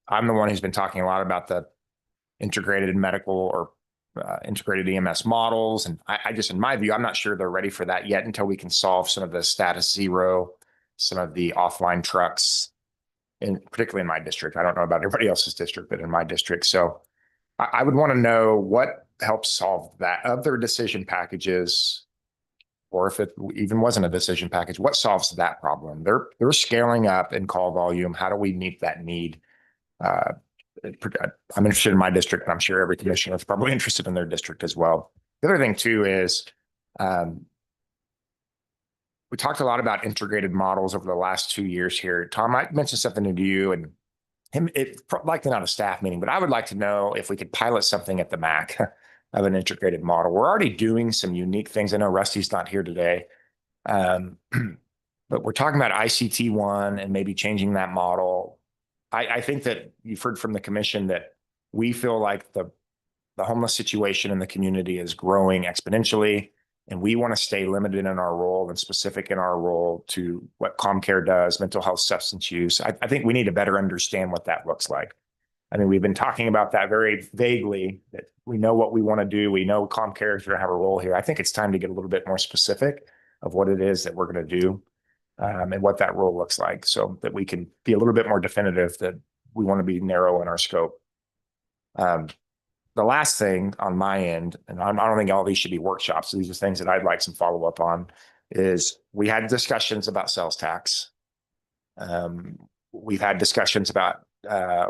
I'm the one who's been talking a lot about the integrated medical or integrated EMS models. And I just, in my view, I'm not sure they're ready for that yet until we can solve some of the status 0, some of the offline trucks, and particularly in my district. I don't know about everybody else's district, but in my district. So I would want to know what helps solve that of their decision packages, or if it even wasn't a decision package, what solves that problem? They're scaling up in call volume. How do we meet that need? I'm interested in my district, and I'm sure every commissioner is probably interested in their district as well. The other thing too is we talked a lot about integrated models over the last 2 years here. Tom, I mentioned something to you and him, likely not a staff meeting, but I would like to know if we could pilot something at the MAC of an integrated model. We're already doing some unique things. I know Rusty's not here today, but we're talking about ICT1 and maybe changing that model. I think that you've heard from the commission that we feel like the homeless situation in the community is growing exponentially, and we want to stay limited in our role and specific in our role to what ComCare does, mental health, substance use. I think we need to better understand what that looks like. I mean, we've been talking about that very vaguely, that we know what we want to do. We know ComCare is going to have a role here. I think it's time to get a little bit more specific of what it is that we're going to do. And what that role looks like, so that we can be a little bit more definitive that we want to be narrow in our scope. The last thing on my end, and I don't think all these should be workshops, these are things that I'd like some follow up on, is we had discussions about sales tax. We've had discussions about,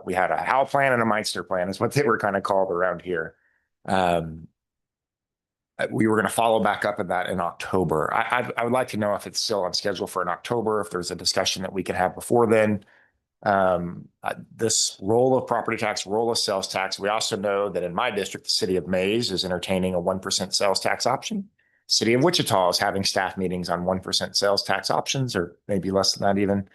we had a HAL plan and a Meister plan is what they were kind of called around here. We were going to follow back up on that in October. I would like to know if it's still on schedule for in October, if there's a discussion that we could have before then. This role of property tax, role of sales tax. We also know that in my district, the city of Mays is entertaining a 1% sales tax option. City of Wichita is having staff meetings on 1% sales tax options, or maybe less than that even.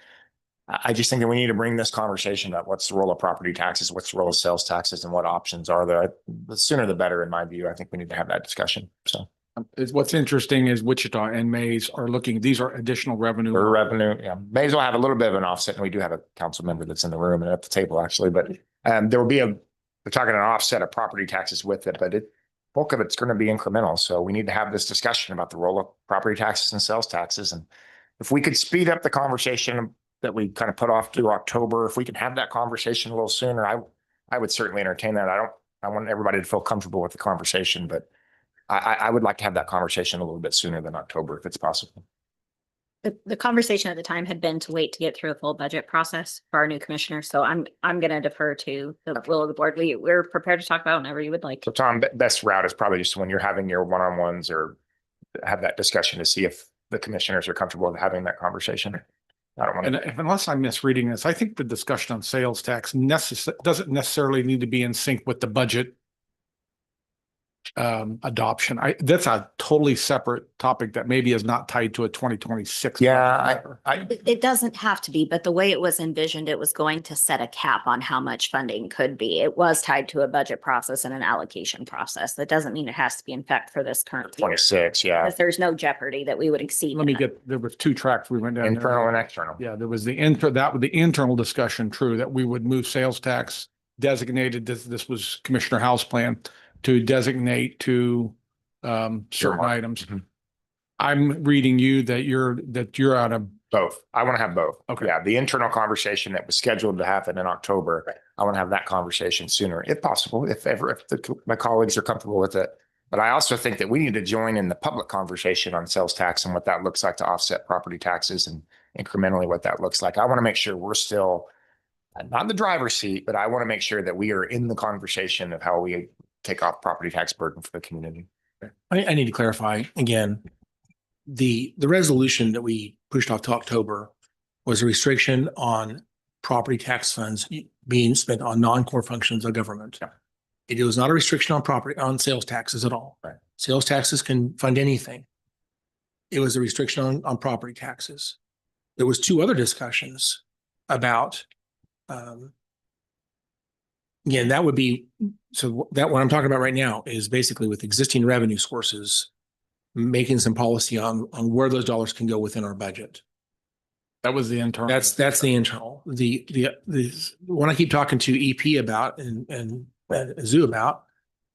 I just think that we need to bring this conversation up. What's the role of property taxes? What's the role of sales taxes, and what options are there? The sooner the better, in my view. I think we need to have that discussion. So What's interesting is Wichita and Mays are looking, these are additional revenue. for revenue, yeah, Mays will have a little bit of an offset, and we do have a council member that's in the room and at the table actually. But there will be we're talking an offset of property taxes with it, but bulk of it's going to be incremental. So we need to have this discussion about the role of property taxes and sales taxes, and if we could speed up the conversation that we kind of put off to October, if we can have that conversation a little sooner, I would certainly entertain that. I want everybody to feel comfortable with the conversation, but I would like to have that conversation a little bit sooner than October if it's possible. The conversation at the time had been to wait to get through a full budget process for our new commissioner. So I'm going to defer to the will of the board. We're prepared to talk about whenever you would like. So Tom, best route is probably just when you're having your one-on-ones or have that discussion to see if the commissioners are comfortable with having that conversation. I don't want And to. unless I'm misreading this, I think the discussion on sales tax doesn't necessarily need to be in sync with the budget adoption. That's a totally separate topic that maybe is not tied to a 2026. Yeah, It doesn't have to be, but the way it was envisioned, it was going to set a cap on how much funding could be. It was tied to a budget process and an allocation process. That doesn't mean it has to be in fact for this current year. 26, yeah. Because there's no jeopardy that we would exceed. Let me that. there was 2 tracks we went down. Internal there. and external. Yeah, there was the internal discussion, true, that we would move sales tax designated, this was Commissioner Howe's plan, to designate to certain items. Mhm. I'm reading you that you're out of Both. I want to have both. Okay. Yeah, the internal conversation that was scheduled to happen in October, Right. I want to have that conversation sooner, if possible, if ever, my colleagues are comfortable with it. But I also think that we need to join in the public conversation on sales tax and what that looks like to offset property taxes and incrementally what that looks like. I want to make sure we're still not in the driver's seat, but I want to make sure that we are in the conversation of how we take off property tax burden for the community. I need to clarify again, the resolution that we pushed off to October was a restriction on property tax funds being spent on non-core functions of government. Yeah. It was not a restriction on sales taxes at all. Right. Sales taxes can fund anything. It was a restriction on property taxes. There was two other discussions about, again, that would be, so that what I'm talking about right now is basically with existing revenue sources, making some policy on where those dollars can go within our budget. That was the internal. That's the internal. The one I keep talking to EP about and Zoo about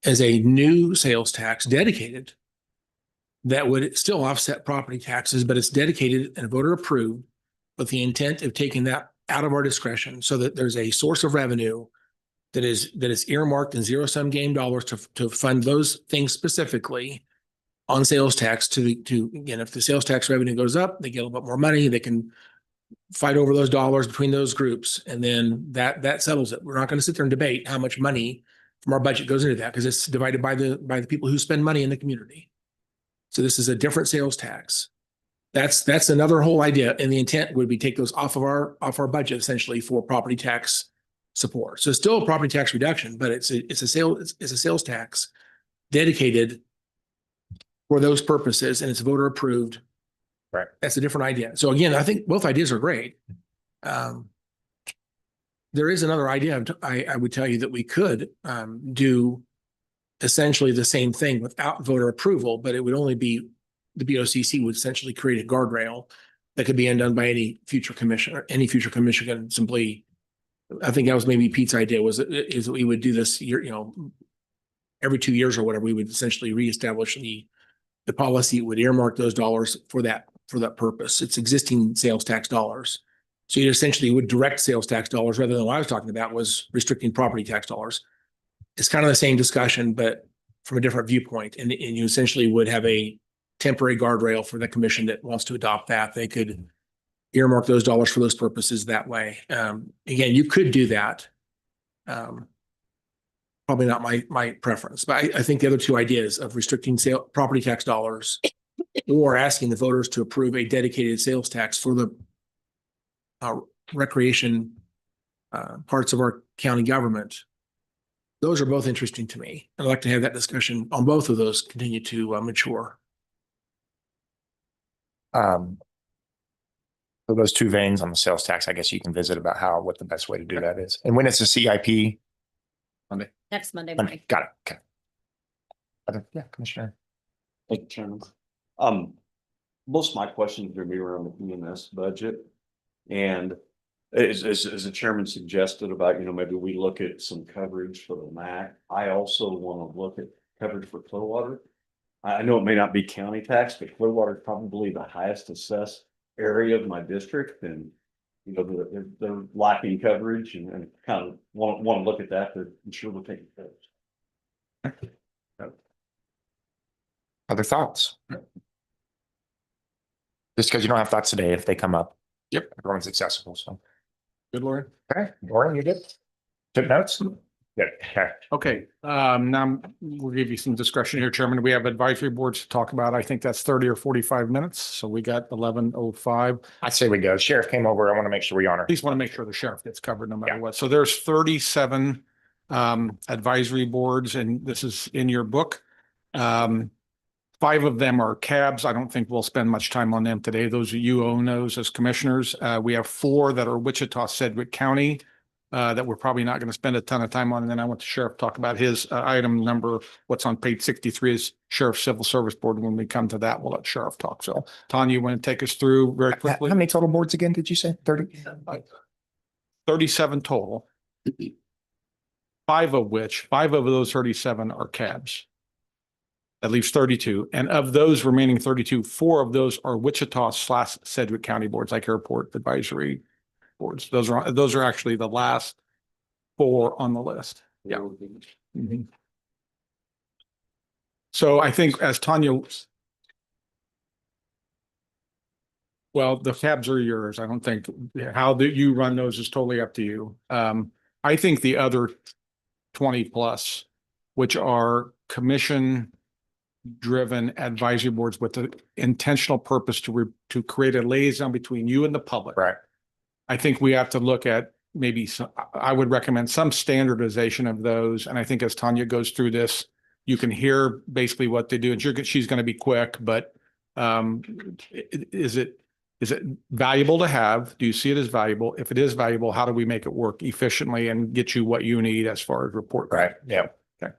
is a new sales tax dedicated that would still offset property taxes, but it's dedicated and voter approved with the intent of taking that out of our discretion so that there's a source of revenue that is earmarked in zero sum game dollars to fund those things specifically on sales tax to again, if the sales tax revenue goes up, they get a little bit more money, they can fight over those dollars between those groups. And then that settles it. We're not going to sit there and debate how much money from our budget goes into that because it's divided by the people who spend money in the community. So this is a different sales tax. That's another whole idea. And the intent would be take those off our budget essentially for property tax support. So it's still a property tax reduction, but it's a sales tax dedicated for those purposes and it's voter approved. Right. That's a different idea. So again, I think both ideas are great. There is another idea. I would tell you that we could do essentially the same thing without voter approval, but it would only be the BOCC would essentially create a guardrail that could be undone by any future commissioner, can simply. I think that was maybe Pete's idea is that we would do this year, every 2 years or whatever. We would essentially reestablish the policy would earmark those dollars for that purpose. It's existing sales tax dollars. So you essentially would direct sales tax dollars rather than what I was talking about was restricting property tax dollars. It's kind of the same discussion, but from a different viewpoint. And you essentially would have a temporary guardrail for the commission that wants to adopt that. They could earmark those dollars for those purposes that way. Again, you could do that. Probably not my preference, but I think the other two ideas of restricting property tax dollars or asking the voters to approve a dedicated sales tax for the recreation parts of our county government. Those are both interesting to me. I'd like to have that discussion on both of those continue to mature. So those two veins on the sales tax, I guess you can visit about what the best way to do that is. And when it's a CIP? Next Monday Monday. morning. Got it. Okay. Yeah, Commissioner. Thank you, Chairman. Most of my questions are gonna be around the EMS budget. And as the chairman suggested about, maybe we look at some coverage for the MAC. I also want to look at coverage for Clearwater. I know it may not be county tax, but Clearwater is probably the highest assessed area of my district. And, they're lacking coverage and kind of want to look at that to ensure we're taking care of it. Other thoughts? Just because you don't have thoughts today, if they come up. Yep. Everyone's accessible, so. Good, Lauren. Okay, Lauren, you good? Took notes? Good. Okay. Okay, now we'll give you some discretion here, Chairman. We have advisory boards to talk about. I think that's 30 or 45 minutes. So we got 11:05. I'd say we go. Sheriff came over. I want to make sure we honor. At least want to make sure the sheriff gets covered no matter Yeah. what. So there's 37 advisory boards, and this is in your book. 5 of them are cabs. I don't think we'll spend much time on them today. Those of you own those as commissioners. We have 4 that are Wichita, Sedgwick County that we're probably not going to spend a ton of time on. And then I want the sheriff to talk about his item number. What's on page 63 is Sheriff Civil Service Board. When we come to that, we'll let sheriff talk. So Tanya, you want to take us through very quickly? How many total boards again, did you say? 30? 37 total. 5 of those 37 are cabs. That leaves 32. And of those remaining 32, 4 of those are Wichita/Sedgwick County boards, like airport advisory boards. Those are actually the last 4 on the list. Yeah. Mhm. So I think as Tanya, well, the tabs are yours. I don't think how you run those is totally up to you. I think the other 20 plus, which are commission driven advisory boards with the intentional purpose to create a liaison between you and the public. Right. I think we have to look at maybe I would recommend some standardization of those. And I think as Tanya goes through this, you can hear basically what they do, and she's going to be quick, but is it valuable to have? Do you see it as valuable? If it is valuable, how do we make it work efficiently and get you what you need as far as report? Right. Yeah. Okay.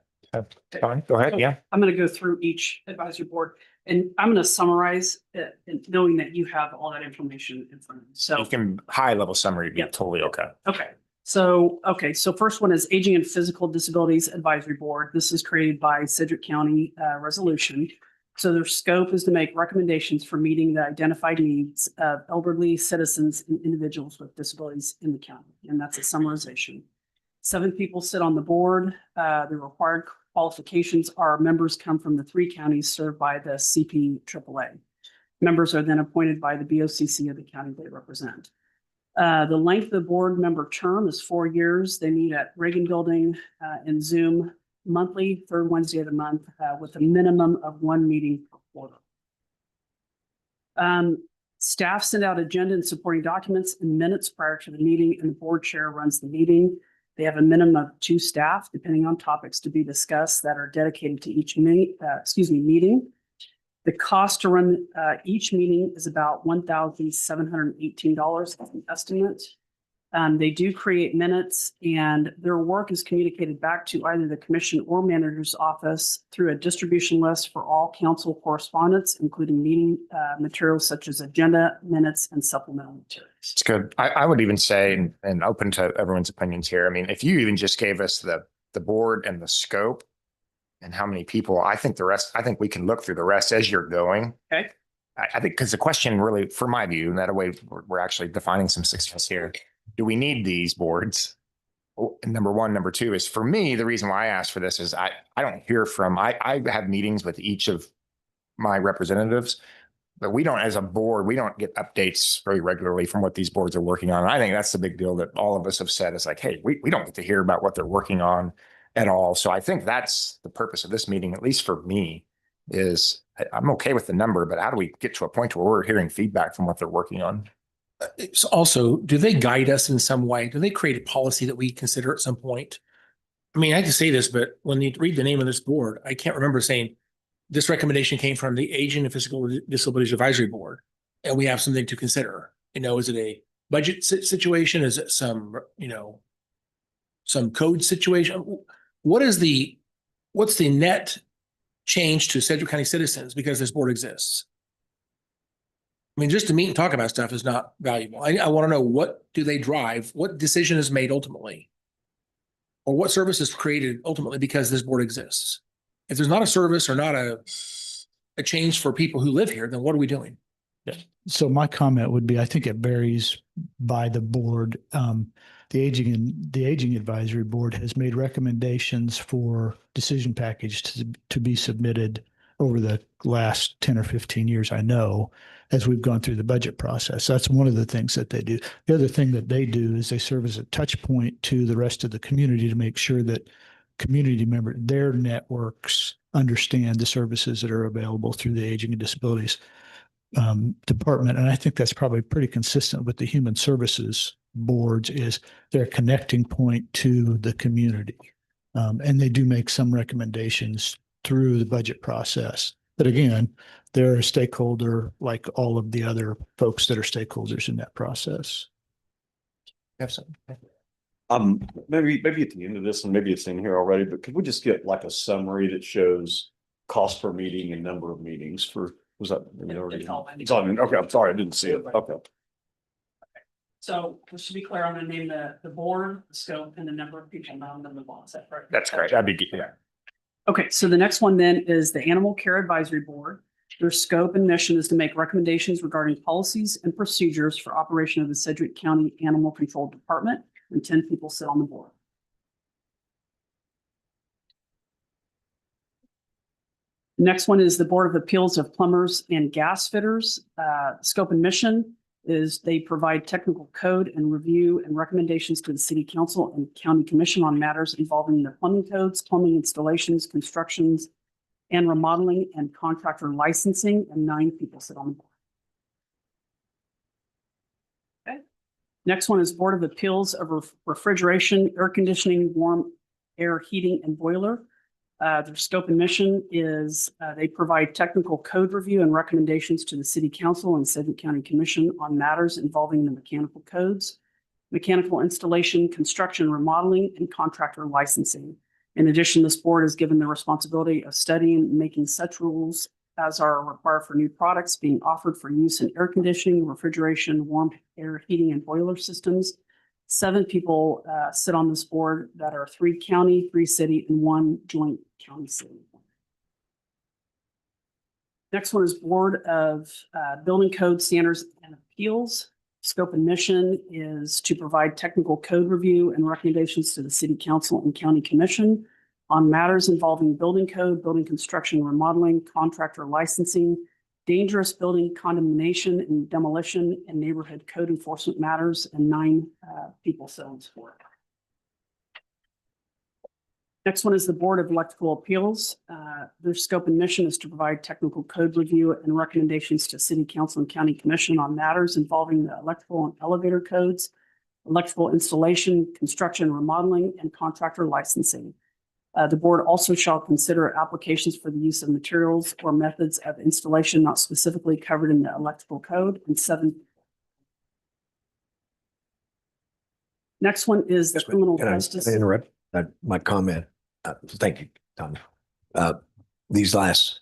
Fine. Go ahead. Yeah. I'm going to go through each advisory board and I'm going to summarize it, knowing that you have all that information in front of you. So, You can high level summary, be Yep. totally okay. okay. So first one is Aging and Physical Disabilities Advisory Board. This is created by Sedgwick County resolution. So their scope is to make recommendations for meeting the identified needs of elderly citizens and individuals with disabilities in the county. And that's a summarization. 7 people sit on the board. The required qualifications are members come from the 3 counties served by the CPAAA. Members are then appointed by the BOCC of the county they represent. The length of the board member term is 4 years. They meet at Reagan Building in Zoom monthly, 3rd Wednesday of the month, with a minimum of 1 meeting per quarter. Staff send out agenda and supporting documents and minutes prior to the meeting, and the board chair runs the meeting. They have a minimum of 2 staff, depending on topics to be discussed, that are dedicated to each meeting. The cost to run each meeting is about $1,718 as an estimate. They do create minutes, and their work is communicated back to either the commission or manager's office through a distribution list for all council correspondence, including meeting materials such as agenda, minutes, and supplemental materials. It's good. I would even say, and open to everyone's opinions here. I mean, if you even just gave us the board and the scope and how many people, I think we can look through the rest as you're going. Okay. I think because the question really, for my view, and that way we're actually defining some success here. Do we need these boards? Number one. Number two is, for me, the reason why I asked for this is I don't hear from, I have meetings with each of my representatives, but we don't, as a board, we don't get updates very regularly from what these boards are working on. And I think that's the big deal that all of us have said is like, hey, we don't get to hear about what they're working on at all. So I think that's the purpose of this meeting, at least for me, is I'm okay with the number, but how do we get to a point where we're hearing feedback from what they're working on? It's also, do they guide us in some way? Do they create a policy that we consider at some point? I mean, I hate to say this, but when you read the name of this board, I can't remember saying this recommendation came from the Aging and Physical Disabilities Advisory Board, and we have something to consider. Is it a budget situation? Is it some code situation? What's the net change to Sedgwick County citizens because this board exists? I mean, just to meet and talk about stuff is not valuable. I want to know, what do they drive? What decision is made ultimately? Or what service is created ultimately because this board exists? If there's not a service or not a change for people who live here, then what are we doing? So my comment would be, I think it varies by the board. The Aging Advisory Board has made recommendations for decision package to be submitted over the last 10 or 15 years, I know, as we've gone through the budget process. That's one of the things that they do. The other thing that they do is they serve as a touch point to the rest of the community to make sure that community members, their networks, understand the services that are available through the Aging and Disabilities Department. And I think that's probably pretty consistent with the Human Services boards, is their connecting point to the community. And they do make some recommendations through the budget process. But again, they're a stakeholder like all of the other folks that are stakeholders in that process. Maybe at the end of this, and maybe it's in here already, but could we just get like a summary that shows cost per meeting and number of meetings for, was that already? It's on, okay, I'm sorry, I didn't see it. Okay. So just to be clear, I'm going to name the board, the scope, and the number of people, not the number of bonds. Is that correct? That's great. That'd be good. Yeah. Okay, so the next one then is the Animal Care Advisory Board. Their scope and mission is to make recommendations regarding policies and procedures for operation of the Sedgwick County Animal Control Department, and 10 people sit on the board. Next one is the Board of Appeals of Plumbers and Gas Fitters. Scope and mission is they provide technical code and review and recommendations to the City Council and County Commission on matters involving the plumbing codes, plumbing installations, constructions, and remodeling and contractor licensing, and 9 people sit on the board. Okay. Next one is Board of Appeals of Refrigeration, Air Conditioning, Warm Air Heating, and Boiler. Their scope and mission is they provide technical code review and recommendations to the City Council and Sedgwick County Commission on matters involving the mechanical codes, mechanical installation, construction, remodeling, and contractor licensing. In addition, this board is given the responsibility of studying and making such rules as are required for new products being offered for use in air conditioning, refrigeration, warm air heating, and boiler systems. 7 people sit on this board that are 3 county, 3 city, and 1 joint county city. Next one is Board of Building Code Standards and Appeals. Scope and mission is to provide technical code review and recommendations to the City Council and County Commission on matters involving building code, building construction, remodeling, contractor licensing, dangerous building condemnation and demolition, and neighborhood code enforcement matters, and 9 people sit on this board. Next one is the Board of Electrical Appeals. Their scope and mission is to provide technical code review and recommendations to City Council and County Commission on matters involving the electrical and elevator codes, electrical installation, construction, remodeling, and contractor licensing. The board also shall consider applications for the use of materials or methods of installation not specifically covered in the electrical code, and 7. Next one is the criminal Can I justice. interrupt my comment? Thank you, Tom. These last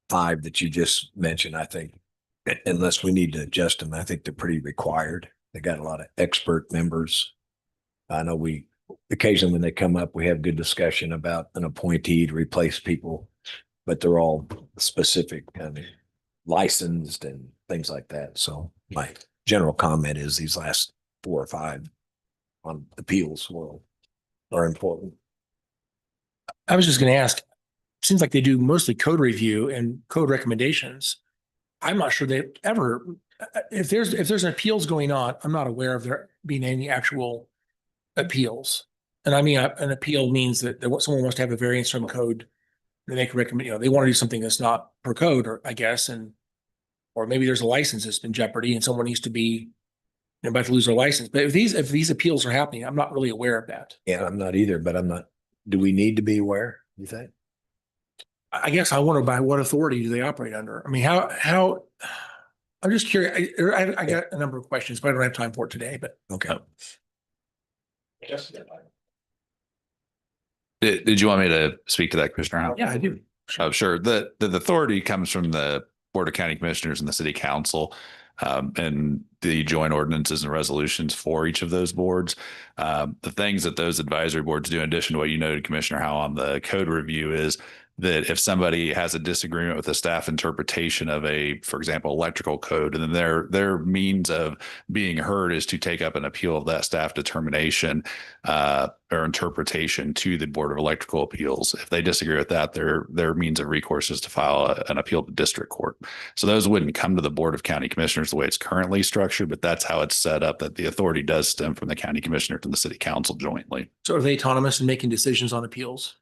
5 that you just mentioned, I think, unless we need to adjust them, I think they're pretty required. They got a lot of expert members. I know we occasionally when they come up, we have good discussion about an appointee to replace people, but they're all specific and licensed and things like that. So my general comment is these last 4 or 5 on appeals world are important. I was just going to ask, seems like they do mostly code review and code recommendations. I'm not sure they ever, if there's an appeals going on, I'm not aware of there being any actual appeals. And I mean, an appeal means that someone wants to have a variance from code. Then they can recommend, they want to do something that's not per code, or I guess, or maybe there's a license that's in jeopardy and someone needs to be about to lose their license. But if these appeals are happening, I'm not really aware of that. Yeah, I'm not either, but do we need to be aware, you think? I guess I wonder by what authority do they operate under? I mean, how, I'm just curious. I got a number of questions, but I don't have time for it today, but. Okay. Did you want me to speak to that, Commissioner Howe? Yeah, I do. Oh, sure. The authority comes from the Board of County Commissioners and the City Council, and the joint ordinances and resolutions for each of those boards. The things that those advisory boards do, in addition to what you noted, Commissioner Howe, on the code review, is that if somebody has a disagreement with the staff interpretation of for example, electrical code, and then their means of being heard is to take up an appeal of that staff determination or interpretation to the Board of Electrical Appeals. If they disagree with that, their means of recourse is to file an appeal to district court. So those wouldn't come to the Board of County Commissioners the way it's currently structured, but that's how it's set up, that the authority does stem from the county commissioners and the city council jointly. So are they autonomous in making decisions on appeals?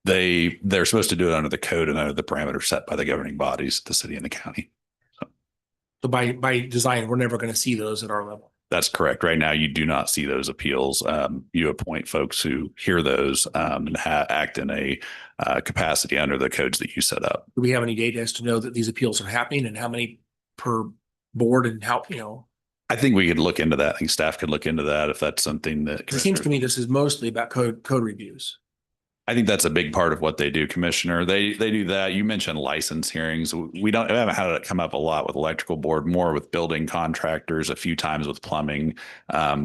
They're supposed to do it under the code and under the parameters set by the governing bodies, the city and the county. So by design, we're never going to see those at our level. That's correct. Right now, you do not see those appeals. You appoint folks who hear those and act in a capacity under the codes that you set up. Do we have any data as to know that these appeals are happening and how many per board and how, I think we could look into that. I think staff could look into that if that's something that. Because it seems to me this is mostly about code reviews. I think that's a big part of what they do, Commissioner. They do that. You mentioned license hearings. We haven't had it come up a lot with electrical board, more with building contractors, a few times with plumbing,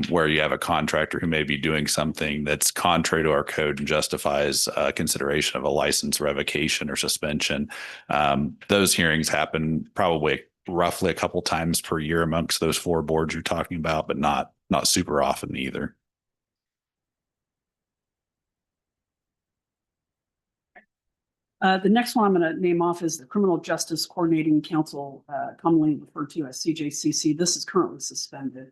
where you have a contractor who may be doing something that's contrary to our code and justifies consideration of a license revocation or suspension. Those hearings happen probably roughly a couple times per year amongst those 4 boards you're talking about, but not super often either. The next one I'm going to name off is the Criminal Justice Coordinating Council, commonly referred to as CJCC. This is currently suspended.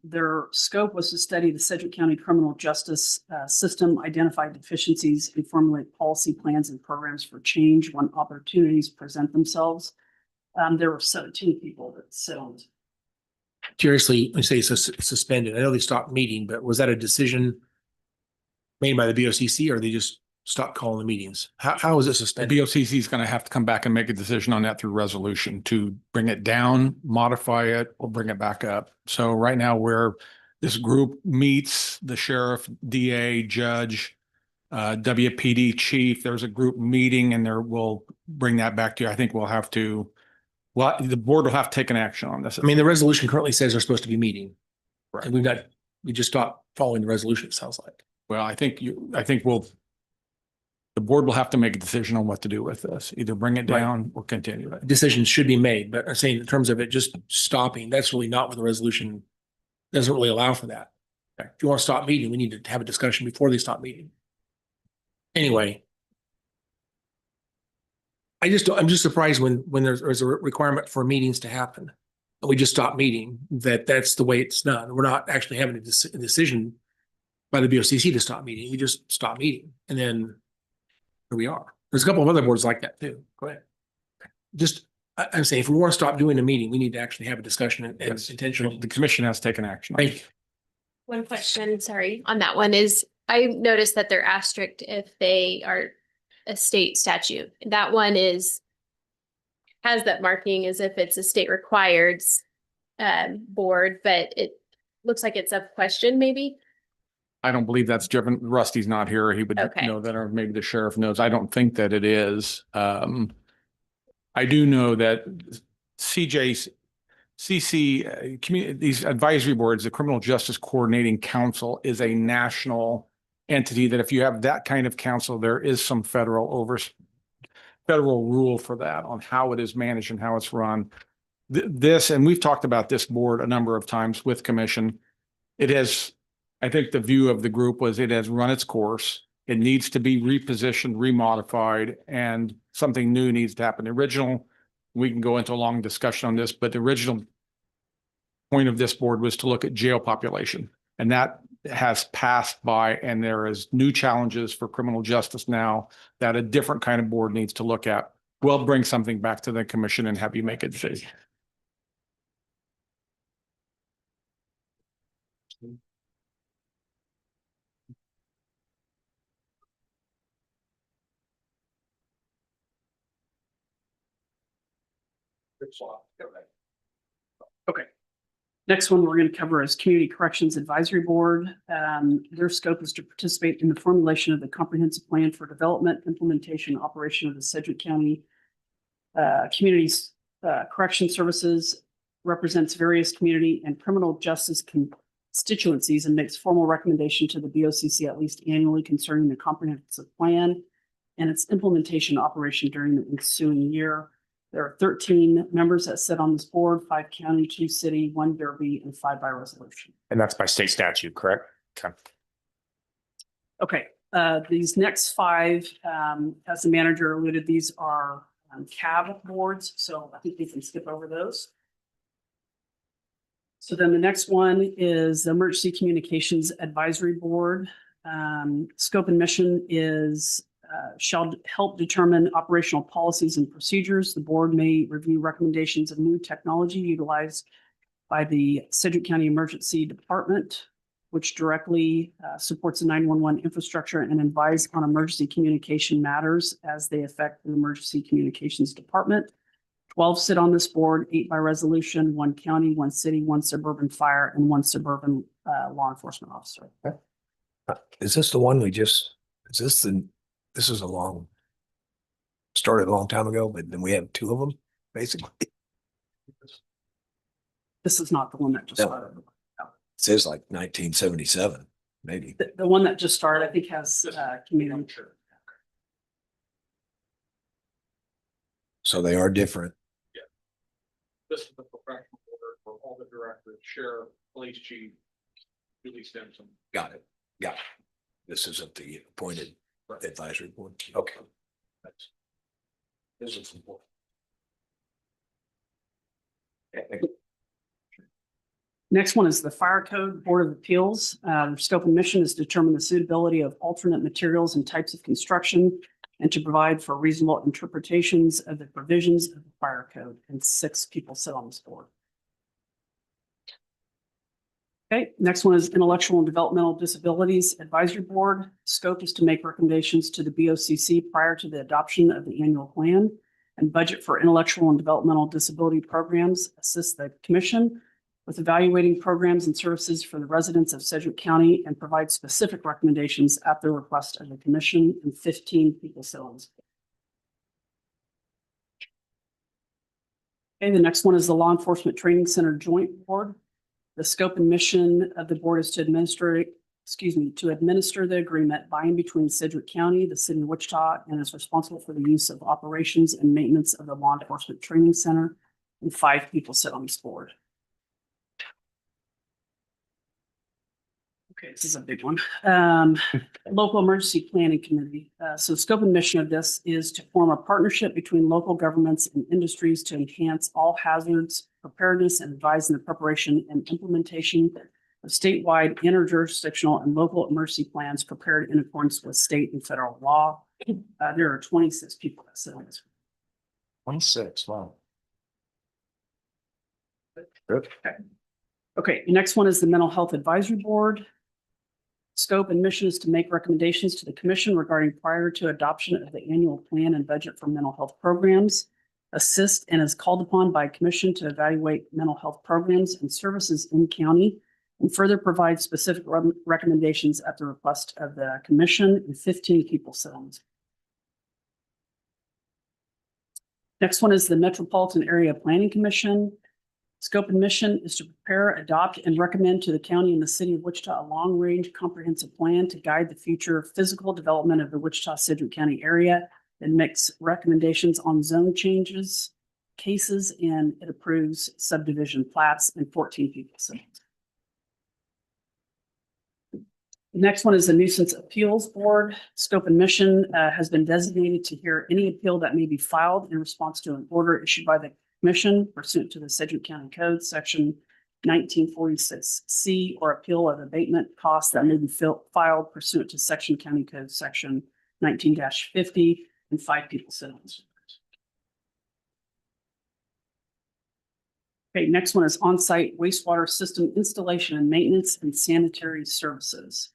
Their scope was to study the Sedgwick County criminal justice system, identify deficiencies, and formulate policy plans and programs for change when opportunities present themselves. There were 17 people that sit on it. Curiously, when you say suspended, I know they stopped meeting, but was that a decision made by the BOCC or they just stopped calling the meetings? How was it The suspended? BOCC is going to have to come back and make a decision on that through resolution to bring it down, modify it, or bring it back up. So right now where this group meets, the sheriff, DA, judge, WPD chief, there's a group meeting and we'll bring that back to you. I think the board will have to take an action on this. I mean, the resolution currently says they're supposed to be meeting. Right. And we just stopped following the resolution, it sounds like. Well, I think the board will have to make a decision on what to do with this, either bring it Right. down or continue it. Decisions should be made, but I'm saying in terms of it just stopping, that's really not what the resolution doesn't really allow for that. If you want to stop meeting, we need to have a discussion before they stop meeting. Anyway. I'm just surprised when there's a requirement for meetings to happen. And we just stop meeting, that's the way it's done. We're not actually having a decision by the BOCC to stop meeting. We just stop meeting and then here we are. There's a couple of other boards like that too. Go ahead. I'm saying if we want to stop doing a meeting, we need to actually have a discussion and Yes. intentional. The commission has taken action. Thank you. One question, sorry, on that one is, I noticed that they're asterisked if they are a state statute. That one has that marking as if it's a state required board, but it looks like it's a question maybe. I don't believe that's driven. Rusty's not here. He would Okay. know that, or maybe the sheriff knows. I don't think that it is. I do know that these advisory boards, the Criminal Justice Coordinating Council is a national entity that if you have that kind of council, there is some federal rule for that on how it is managed and how it's run. And we've talked about this board a number of times with commission. I think the view of the group was it has run its course. It needs to be repositioned, remodified, and something new needs to happen. We can go into a long discussion on this, but the original point of this board was to look at jail population. And that has passed by, and there is new challenges for criminal justice now that a different kind of board needs to look at. We'll bring something back to the commission and have you make a decision. Okay. Next one we're going to cover is Community Corrections Advisory Board. Their scope is to participate in the formulation of the comprehensive plan for development, implementation, and operation of the Sedgwick County Communities Correction Services, represents various community and criminal justice constituencies, and makes formal recommendation to the BOCC at least annually concerning the comprehensive plan and its implementation operation during the ensuing year. There are 13 members that sit on this board, 5 county, 2 city, 1 Derby, and 5 by resolution. And that's by state statute, correct? Okay. Okay, these next 5, as the manager alluded, these are CAB boards, so I think we can skip over those. So then the next one is the Emergency Communications Advisory Board. Scope and mission is shall help determine operational policies and procedures. The board may review recommendations of new technology utilized by the Sedgwick County Emergency Department, which directly supports the 911 infrastructure, and advise on emergency communication matters as they affect the Emergency Communications Department. 12 sit on this board, 8 by resolution, 1 county, 1 city, 1 suburban fire, and 1 suburban law enforcement officer. Is this the one we just Is this is started a long time ago, but then we have two of them, basically. This is not the one that just No. started. It says like 1977, maybe. The one that just started, I think, has community. So they are different. This is the professional order for all the directors, sheriff, police chief, Julie Stimson. Got it. Got it. This isn't the appointed advisory board. Okay. This is important. Next one is the Fire Code Board of Appeals. Their scope and mission is to determine the suitability of alternate materials and types of construction and to provide for reasonable interpretations of the provisions of the fire code. And 6 people sit on this board. Okay, next one is Intellectual and Developmental Disabilities Advisory Board. Scope is to make recommendations to the BOCC prior to the adoption of the annual plan and budget for intellectual and developmental disability programs, assist the commission with evaluating programs and services for the residents of Sedgwick County and provide specific recommendations at the request of the commission, and 15 people sit on this. Okay, the next one is the Law Enforcement Training Center Joint Board. The scope and mission of the board is to administer the agreement by and between Sedgwick County, the city of Wichita, and is responsible for the use of operations and maintenance of the Law Enforcement Training Center, and 5 people sit on this board. Okay, this is a big one. Local Emergency Planning Committee. So scope and mission of this is to form a partnership between local governments and industries to enhance all hazards, preparedness, and advise in the preparation and implementation of statewide, interjurisdictional, and local emergency plans prepared in accordance with state and federal law. There are 26 people that sit on this. 26, wow. Okay, the next one is the Mental Health Advisory Board. Scope and mission is to make recommendations to the commission regarding prior to adoption of the annual plan and budget for mental health programs, assist and is called upon by commission to evaluate mental health programs and services in county, and further provide specific recommendations at the request of the commission, and 15 people sit on this. Next one is the Metropolitan Area Planning Commission. Scope and mission is to prepare, adopt, and recommend to the county and the city of Wichita a long-range comprehensive plan to guide the future physical development of the Wichita-Sedgwick County area and makes recommendations on zone changes, cases, and it approves subdivision plats, and 14 people sit. The next one is the Nuisance Appeals Board. Scope and mission has been designated to hear any appeal that may be filed in response to an order issued by the commission pursuant to the Sedgwick County Code, section 1946C, or appeal of abatement costs that may be filed pursuant to section county code, section 19-50, and 5 people sit on this. Okay, next one is on-site wastewater system installation and maintenance and sanitary services.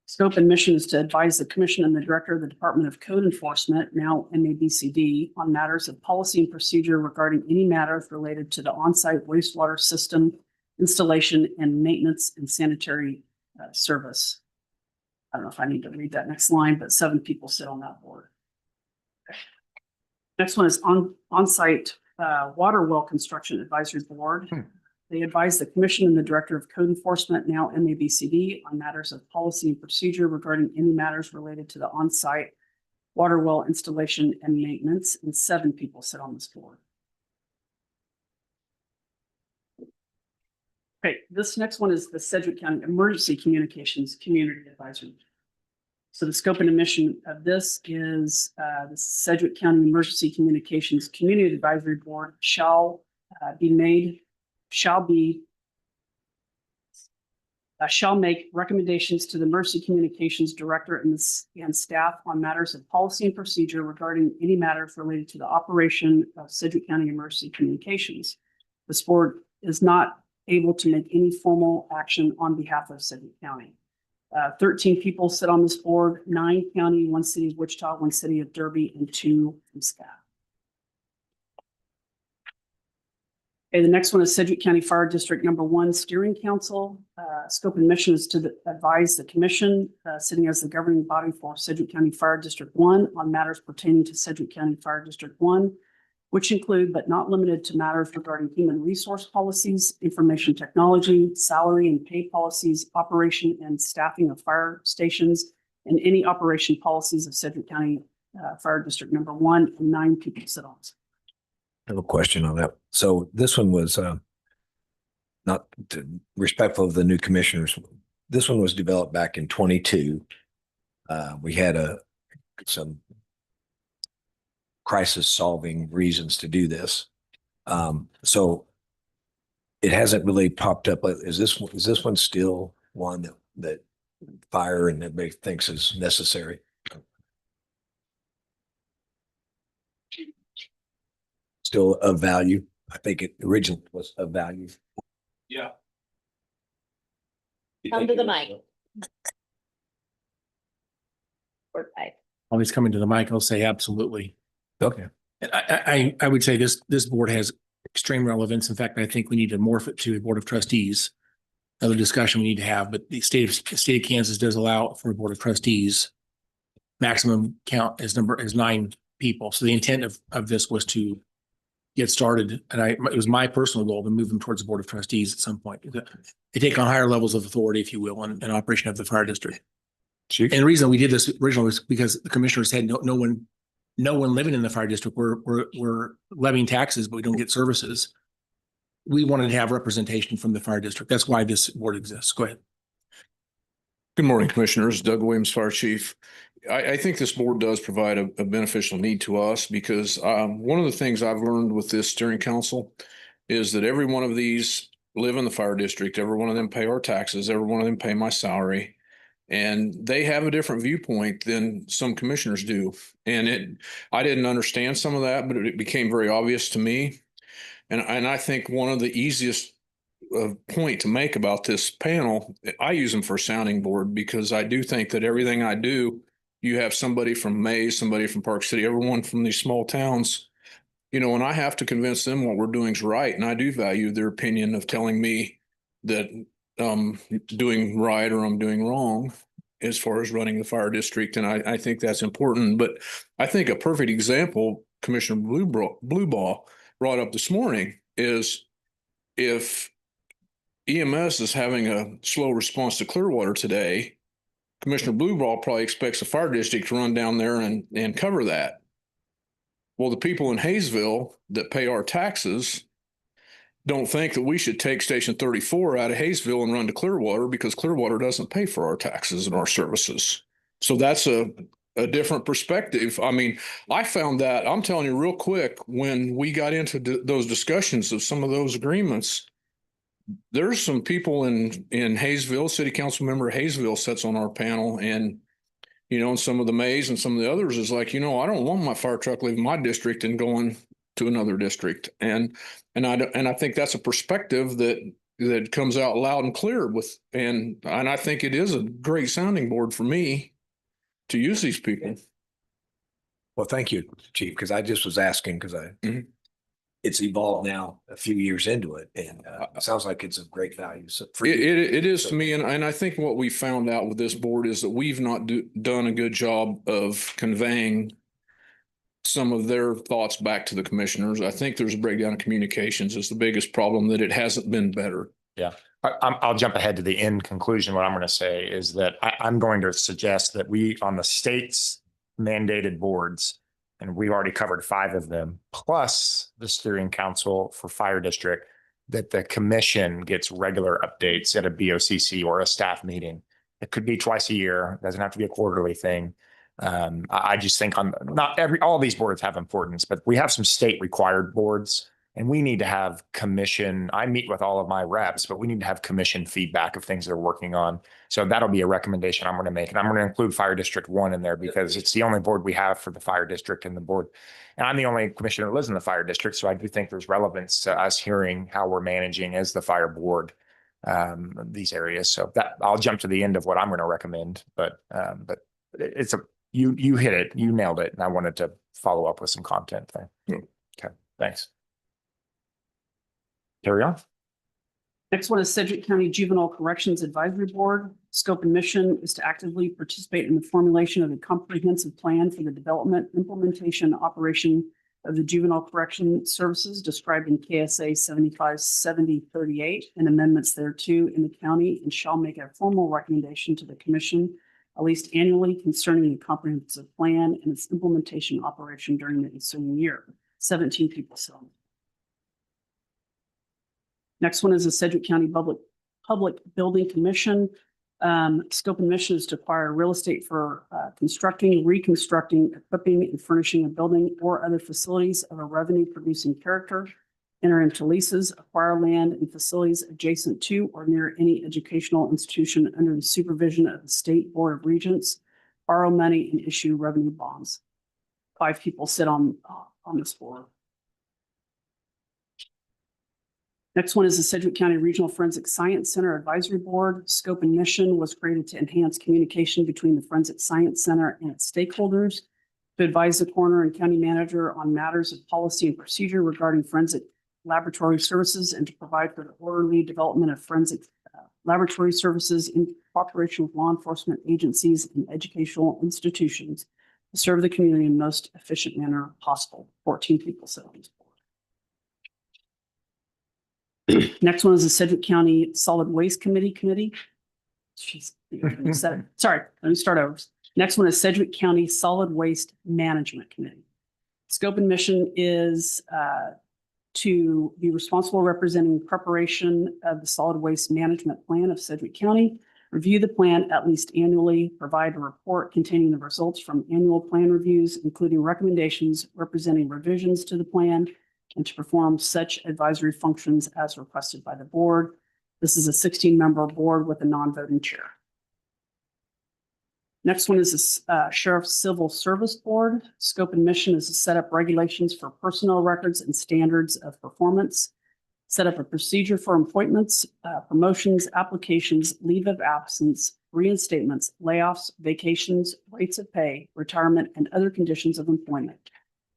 Scope and mission is to advise the commission and the director of the Department of Code Enforcement, now MABCD, on matters of policy and procedure regarding any matters related to the on-site wastewater system installation and maintenance and sanitary service. I don't know if I need to read that next line, but 7 people sit on that board. Okay. Next one is on-site water well construction advisory board. They advise the commission and the director of code enforcement, now MABCD, on matters of policy and procedure regarding any matters related to the on-site water well installation and maintenance, and 7 people sit on this board. Okay, this next one is the Sedgwick County Emergency Communications Community Advisory. So the scope and mission of this is the Sedgwick County Emergency Communications Community Advisory Board shall make recommendations to the Emergency Communications Director and staff on matters of policy and procedure regarding any matters related to the operation of Sedgwick County Emergency Communications. This board is not able to make any formal action on behalf of Sedgwick County. 13 people sit on this board, 9 county, 1 city of Wichita, 1 city of Derby, and 2 from staff. Okay, the next one is Sedgwick County Fire District Number 1 Steering Council. Scope and mission is to advise the commission, sitting as the governing body for Sedgwick County Fire District 1 on matters pertaining to Sedgwick County Fire District 1, which include but not limited to matters regarding human resource policies, information technology, salary and pay policies, operation and staffing of fire stations, and any operation policies of Sedgwick County Fire District Number 1, and 9 people sit on it. I have a question on that. So this one was not respectful of the new commissioners. This one was developed back in 22. We had some crisis solving reasons to do this. So it hasn't really popped up. Is this one still one that fire and everybody thinks is necessary? Still of value? I think it originally was of value. Yeah. Come to the mic. Or I. Always coming to the mic, I'll say absolutely. Okay. And I would say this board has extreme relevance. In fact, I think we need to morph it to a board of trustees. Another discussion we need to have, but the state of Kansas does allow for a board of trustees. Maximum count is 9 people. So the intent of this was to get started. And it was my personal goal to move them towards the board of trustees at some point. They take on higher levels of authority, if you will, in operation of the fire district. Chief? And the reason we did this originally was because the commissioners had no one living in the fire district. We're levying taxes, but we don't get services. We wanted to have representation from the fire district. That's why this board exists. Go ahead. Good morning, Commissioners. Doug Williams, Fire Chief. I think this board does provide a beneficial need to us because one of the things I've learned with this steering council is that every one of these live in the fire district. Every one of them pay our taxes. Every one of them pay my salary. And they have a different viewpoint than some commissioners do. And I didn't understand some of that, but it became very obvious to me. And I think one of the easiest point to make about this panel, I use them for a sounding board because I do think that everything I do, you have somebody from Mays, somebody from Park City, everyone from these small towns, and I have to convince them what we're doing is right. And I do value their opinion of telling me that I'm doing right or I'm doing wrong as far as running the fire district. And I think that's important. But I think a perfect example, Commissioner Bluebaugh brought up this morning, is if EMS is having a slow response to Clearwater today, Commissioner Bluebaugh probably expects the fire district to run down there and cover that. Well, the people in Hayesville that pay our taxes don't think that we should take Station 34 out of Hayesville and run to Clearwater because Clearwater doesn't pay for our taxes and our services. So that's a different perspective. I mean, I found that, I'm telling you real quick, when we got into those discussions of some of those agreements, there's some people in Hayesville, City Council member Hayesville sits on our panel, and and some of the Mays and some of the others is like, I don't want my fire truck leaving my district and going to another district, and I think that's a perspective that comes out loud and clear and I think it is a great sounding board for me to use these people. Well, thank you, Chief, because I just was asking because it's evolved now a few years into it, and it sounds like it's of great value. So for it is to me, and I think what we found out with this board is that we've not done a good job of conveying some of their thoughts back to the commissioners. I think there's a breakdown of communications is the biggest problem, that it hasn't been better. Yeah. I'll jump ahead to the end conclusion. What I'm going to say is that I'm going to suggest that we, on the state's mandated boards, and we've already covered 5 of them, plus the steering council for fire district, that the commission gets regular updates at a BOCC or a staff meeting. It could be twice a year. It doesn't have to be a quarterly thing. I just think all these boards have importance, but we have some state required boards, and we need to have commission. I meet with all of my reps, but we need to have commission feedback of things they're working on. So that'll be a recommendation I'm going to make. And I'm going to include Fire District 1 in there because it's the only board we have for the fire district and the board. And I'm the only commissioner who lives in the fire district. So I do think there's relevance to us hearing how we're managing as the fire board these areas. So that I'll jump to the end of what I'm going to recommend, but it's you hit it, you nailed it. And I wanted to follow up with some content there. Okay, thanks. Carry on. Next one is Sedgwick County Juvenile Corrections Advisory Board. Scope and mission is to actively participate in the formulation of a comprehensive plan for the development, implementation, operation of the juvenile correction services described in KSA 757038 and amendments thereto in the county, and shall make a formal recommendation to the commission at least annually concerning the comprehensive plan and its implementation operation during the ensuing year. 17 people so. Next one is the Sedgwick County Public Building Commission. Scope and mission is to acquire real estate for constructing, reconstructing, equipping, and furnishing a building or other facilities of a revenue-producing character, enter into leases, acquire land and facilities adjacent to or near any educational institution under the supervision of the State Board of Regents, borrow money, and issue revenue bonds. 5 people sit on this board. Next one is the Sedgwick County Regional Forensic Science Center Advisory Board. Scope and mission was created to enhance communication between the Forensic Science Center and its stakeholders, to advise the coroner and county manager on matters of policy and procedure regarding forensic laboratory services, and to provide for the orderly development of forensic laboratory services in cooperation with law enforcement agencies and educational institutions to serve the community in the most efficient manner possible. 14 people sit on this board. Next one is the Sedgwick County Solid Waste Committee. Sorry, let me start over. Next one is Sedgwick County Solid Waste Management Committee. Scope and mission is to be responsible representing preparation of the solid waste management plan of Sedgwick County, review the plan at least annually, provide a report containing the results from annual plan reviews, including recommendations representing revisions to the plan, and to perform such advisory functions as requested by the board. This is a 16-member board with a non-voting chair. Next one is the Sheriff's Civil Service Board. Scope and mission is to set up regulations for personnel records and standards of performance, set up a procedure for appointments, promotions, applications, leave of absence, reinstatements, layoffs, vacations, rates of pay, retirement, and other conditions of employment.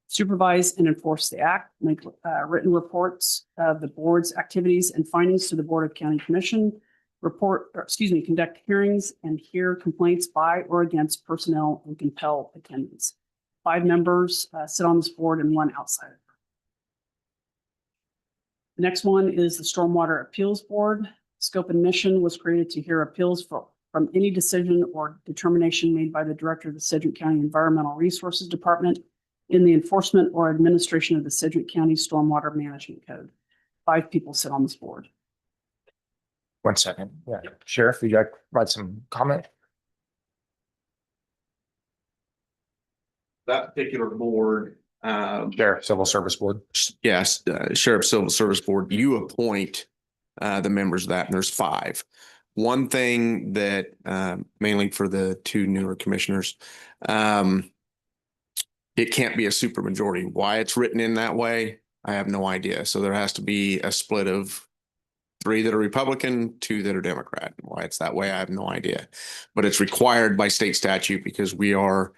Supervise and enforce the act, make written reports of the board's activities and findings to the Board of County Commission, conduct hearings and hear complaints by or against personnel and compel attendance. 5 members sit on this board and 1 outsider. The next one is the Stormwater Appeals Board. Scope and mission was created to hear appeals from any decision or determination made by the Director of the Sedgwick County Environmental Resources Department in the enforcement or administration of the Sedgwick County Stormwater Management Code. 5 people sit on this board. 1 second. Yeah. Sheriff, would you like to provide some comment? That particular board, Sheriff, Civil Service Board. yes, Sheriff Civil Service Board, you appoint the members of that, and there's 5. One thing that mainly for the 2 newer commissioners, it can't be a supermajority. Why it's written in that way, I have no idea. So there has to be a split of 3 that are Republican, 2 that are Democrat. Why it's that way, I have no idea. But it's required by state statute because we are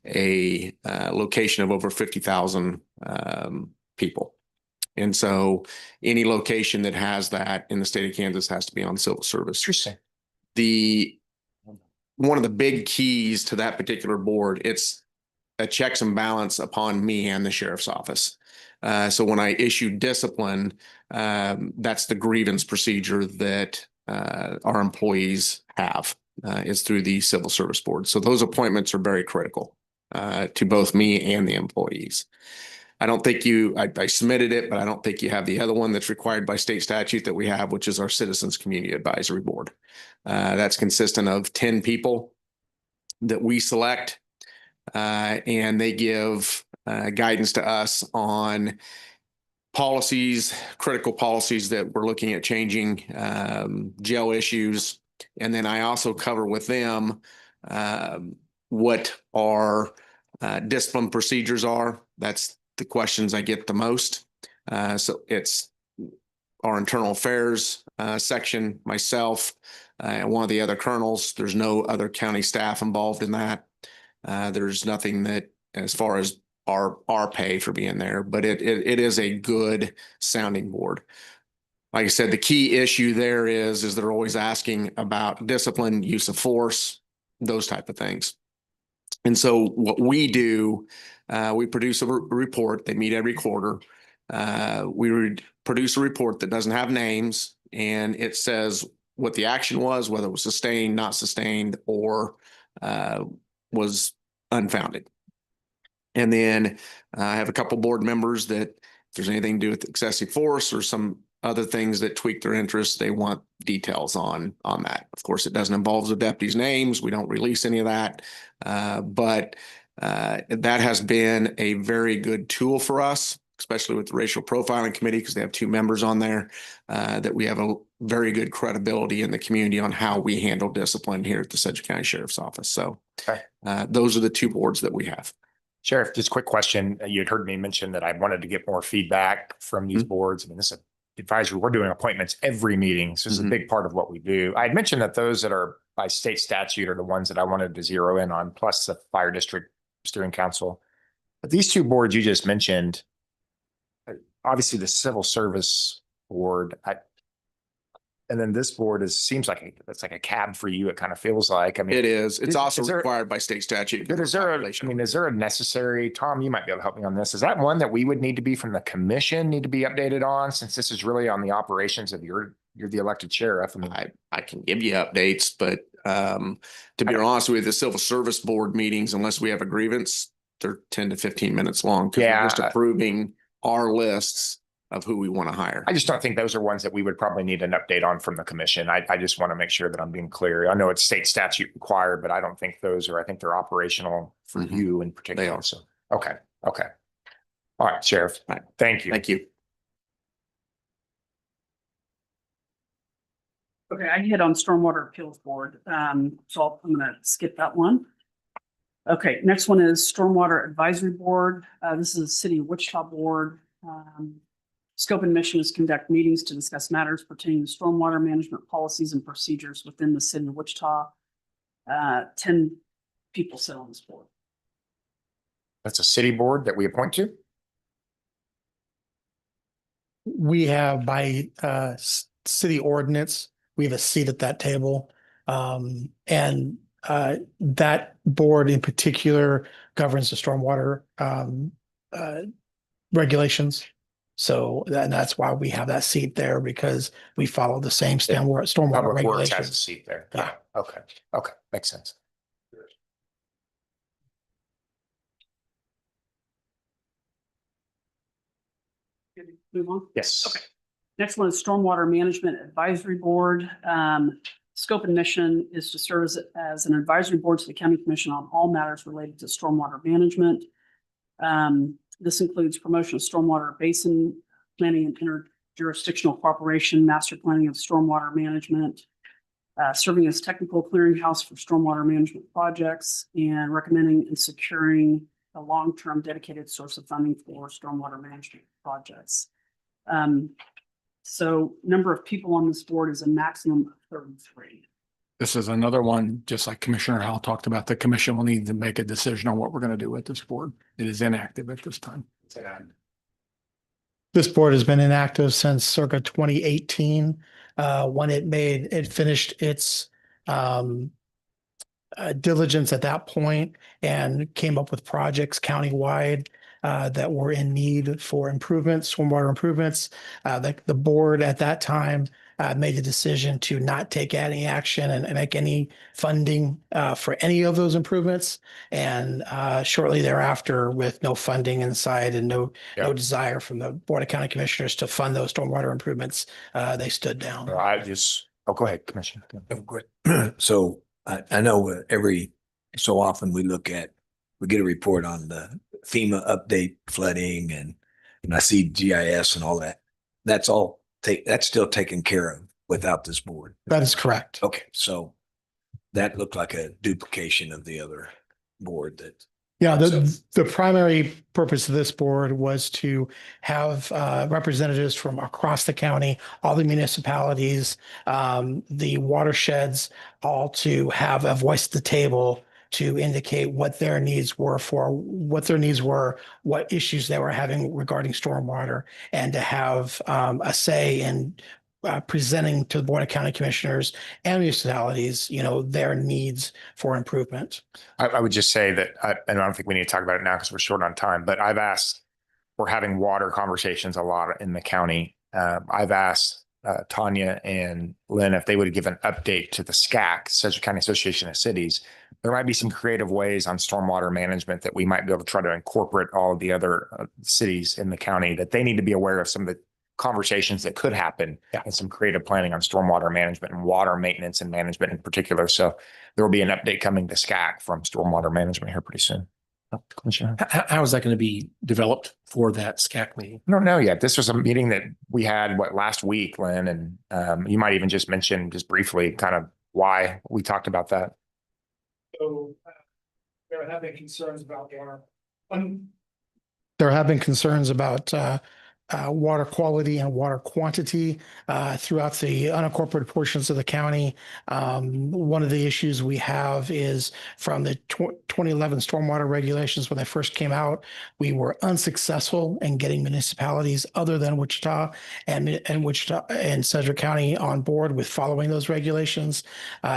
a location of over 50,000 people. And so any location that has that in the state of Kansas has to be on civil service. Interesting. One of the big keys to that particular board, it's a checks and balance upon me and the sheriff's office. So when I issue discipline, that's the grievance procedure that our employees have is through the civil service board. So those appointments are very critical to both me and the employees. I don't think I submitted it, but I don't think you have the other one that's required by state statute that we have, which is our Citizens Community Advisory Board. That's consistent of 10 people that we select. And they give guidance to us on policies, critical policies that we're looking at changing, jail issues. And then I also cover with them what our discipline procedures are. That's the questions I get the most. So it's our internal affairs section, myself, and one of the other colonels. There's no other county staff involved in that. There's nothing that, as far as our pay for being there, but it is a good sounding board. like I said, the key issue there is they're always asking about discipline, use of force, those type of things. And so what we do, we produce a report. They meet every quarter. We produce a report that doesn't have names, and it says what the action was, whether it was sustained, not sustained, or was unfounded. And then I have a couple board members that if there's anything to do with excessive force or some other things that tweak their interests, they want details on that. Of course, it doesn't involve the deputies' names. We don't release any of that. But that has been a very good tool for us, especially with the racial profiling committee, because they have 2 members on there, that we have a very good credibility in the community on how we handle discipline here at the Sedgwick County Sheriff's Office. So those are the 2 boards that we have. Sheriff, just a quick question. You had heard me mention that I wanted to get more feedback from these boards. I mean, this is advisory. We're doing appointments every meeting. So this is a big part of what we do. I had mentioned that those that are by state statute are the ones that I wanted to zero in on, plus the fire district steering council. But these 2 boards you just mentioned, obviously the civil service board, and then this board seems like it's like a cab for you. It kind of feels like, I mean, It is. It's also is there- required by state statute. but is there a necessary, Tom, you might be able to help me on this. Is that one that we would need to be from the commission, need to be updated on, since this is really on the operations of you're the elected sheriff? I mean, I can give you updates, but to be honest with you, the civil service board meetings, unless we have a grievance, they're 10 to 15 minutes long. 'Cause we're just approving our lists of who we want to hire. I just don't think those are ones that we would probably need an update on from the commission. I just want to make sure that I'm being clear. I know it's state statute required, but I don't think those are, I think they're operational for you in particular. They are. So, okay. All right, Sheriff. All right. Thank you. Thank you. Okay, I hit on Stormwater Appeals Board, so I'm gonna skip that one. Okay, next one is Stormwater Advisory Board. This is a City of Wichita Board. Scope and mission is conduct meetings to discuss matters pertaining to stormwater management policies and procedures within the City of Wichita. 10 people sit on this board. That's a city board that we appoint to? We have by city ordinance, we have a seat at that table. And that board in particular governs the stormwater regulations. So that's why we have that seat there, because we follow the same stormwater Public Works has a regulations. seat there. Yeah. Okay. Makes sense. Move on. Yes. Okay. Next one is Stormwater Management Advisory Board. Scope and mission is to serve as an advisory board to the county commission on all matters related to stormwater management. This includes promotion of stormwater basin planning and interjurisdictional cooperation, master planning of stormwater management, serving as technical clearinghouse for stormwater management projects, and recommending and securing a long-term dedicated source of funding for stormwater management projects. So number of people on this board is a maximum of 33. This is another one, just like Commissioner Howell talked about, the commission will need to make a decision on what we're going to do with this board. It is inactive at this time. This board has been inactive since circa 2018, when it finished its diligence at that point and came up with projects countywide that were in need for improvements, stormwater improvements. The board at that time made the decision to not take any action and make any funding for any of those improvements. And shortly thereafter, with no funding inside and no desire from the Board of County Commissioners to fund those stormwater improvements, they stood down. Go ahead, Commissioner. So I know every so often we get a report on the FEMA update flooding and I see GIS and all that. That's still taken care of without this board. That is correct. Okay, so that looked like a duplication of the other board that. Yeah, the primary purpose of this board was to have representatives from across the county, all the municipalities, the watersheds, all to have a voice at the table to indicate what their needs were, what issues they were having regarding stormwater, and to have a say in presenting to the Board of County Commissioners and municipalities, their needs for improvement. I would just say that, and I don't think we need to talk about it now because we're short on time, but we're having water conversations a lot in the county. I've asked Tanya and Lynn if they would give an update to the SCAC, Sedgwick County Association of Cities. There might be some creative ways on stormwater management that we might be able to try to incorporate all of the other cities in the county, that they need to be aware of some of the conversations that could happen and some creative planning on stormwater management and water maintenance and management in particular. So there will be an update coming to SCAC from stormwater management here pretty soon. Commissioner. How is that going to be developed for that SCAC meeting? I don't know yet. This was a meeting that we had last week, Lynn, and you might even just mention just briefly kind of why we talked about that. So there have been concerns about water. There have been concerns about water quality and water quantity throughout the unincorporated portions of the county. One of the issues we have is from the 2011 stormwater regulations. When they first came out, we were unsuccessful in getting municipalities other than Wichita and Wichita and Sedgwick County on board with following those regulations.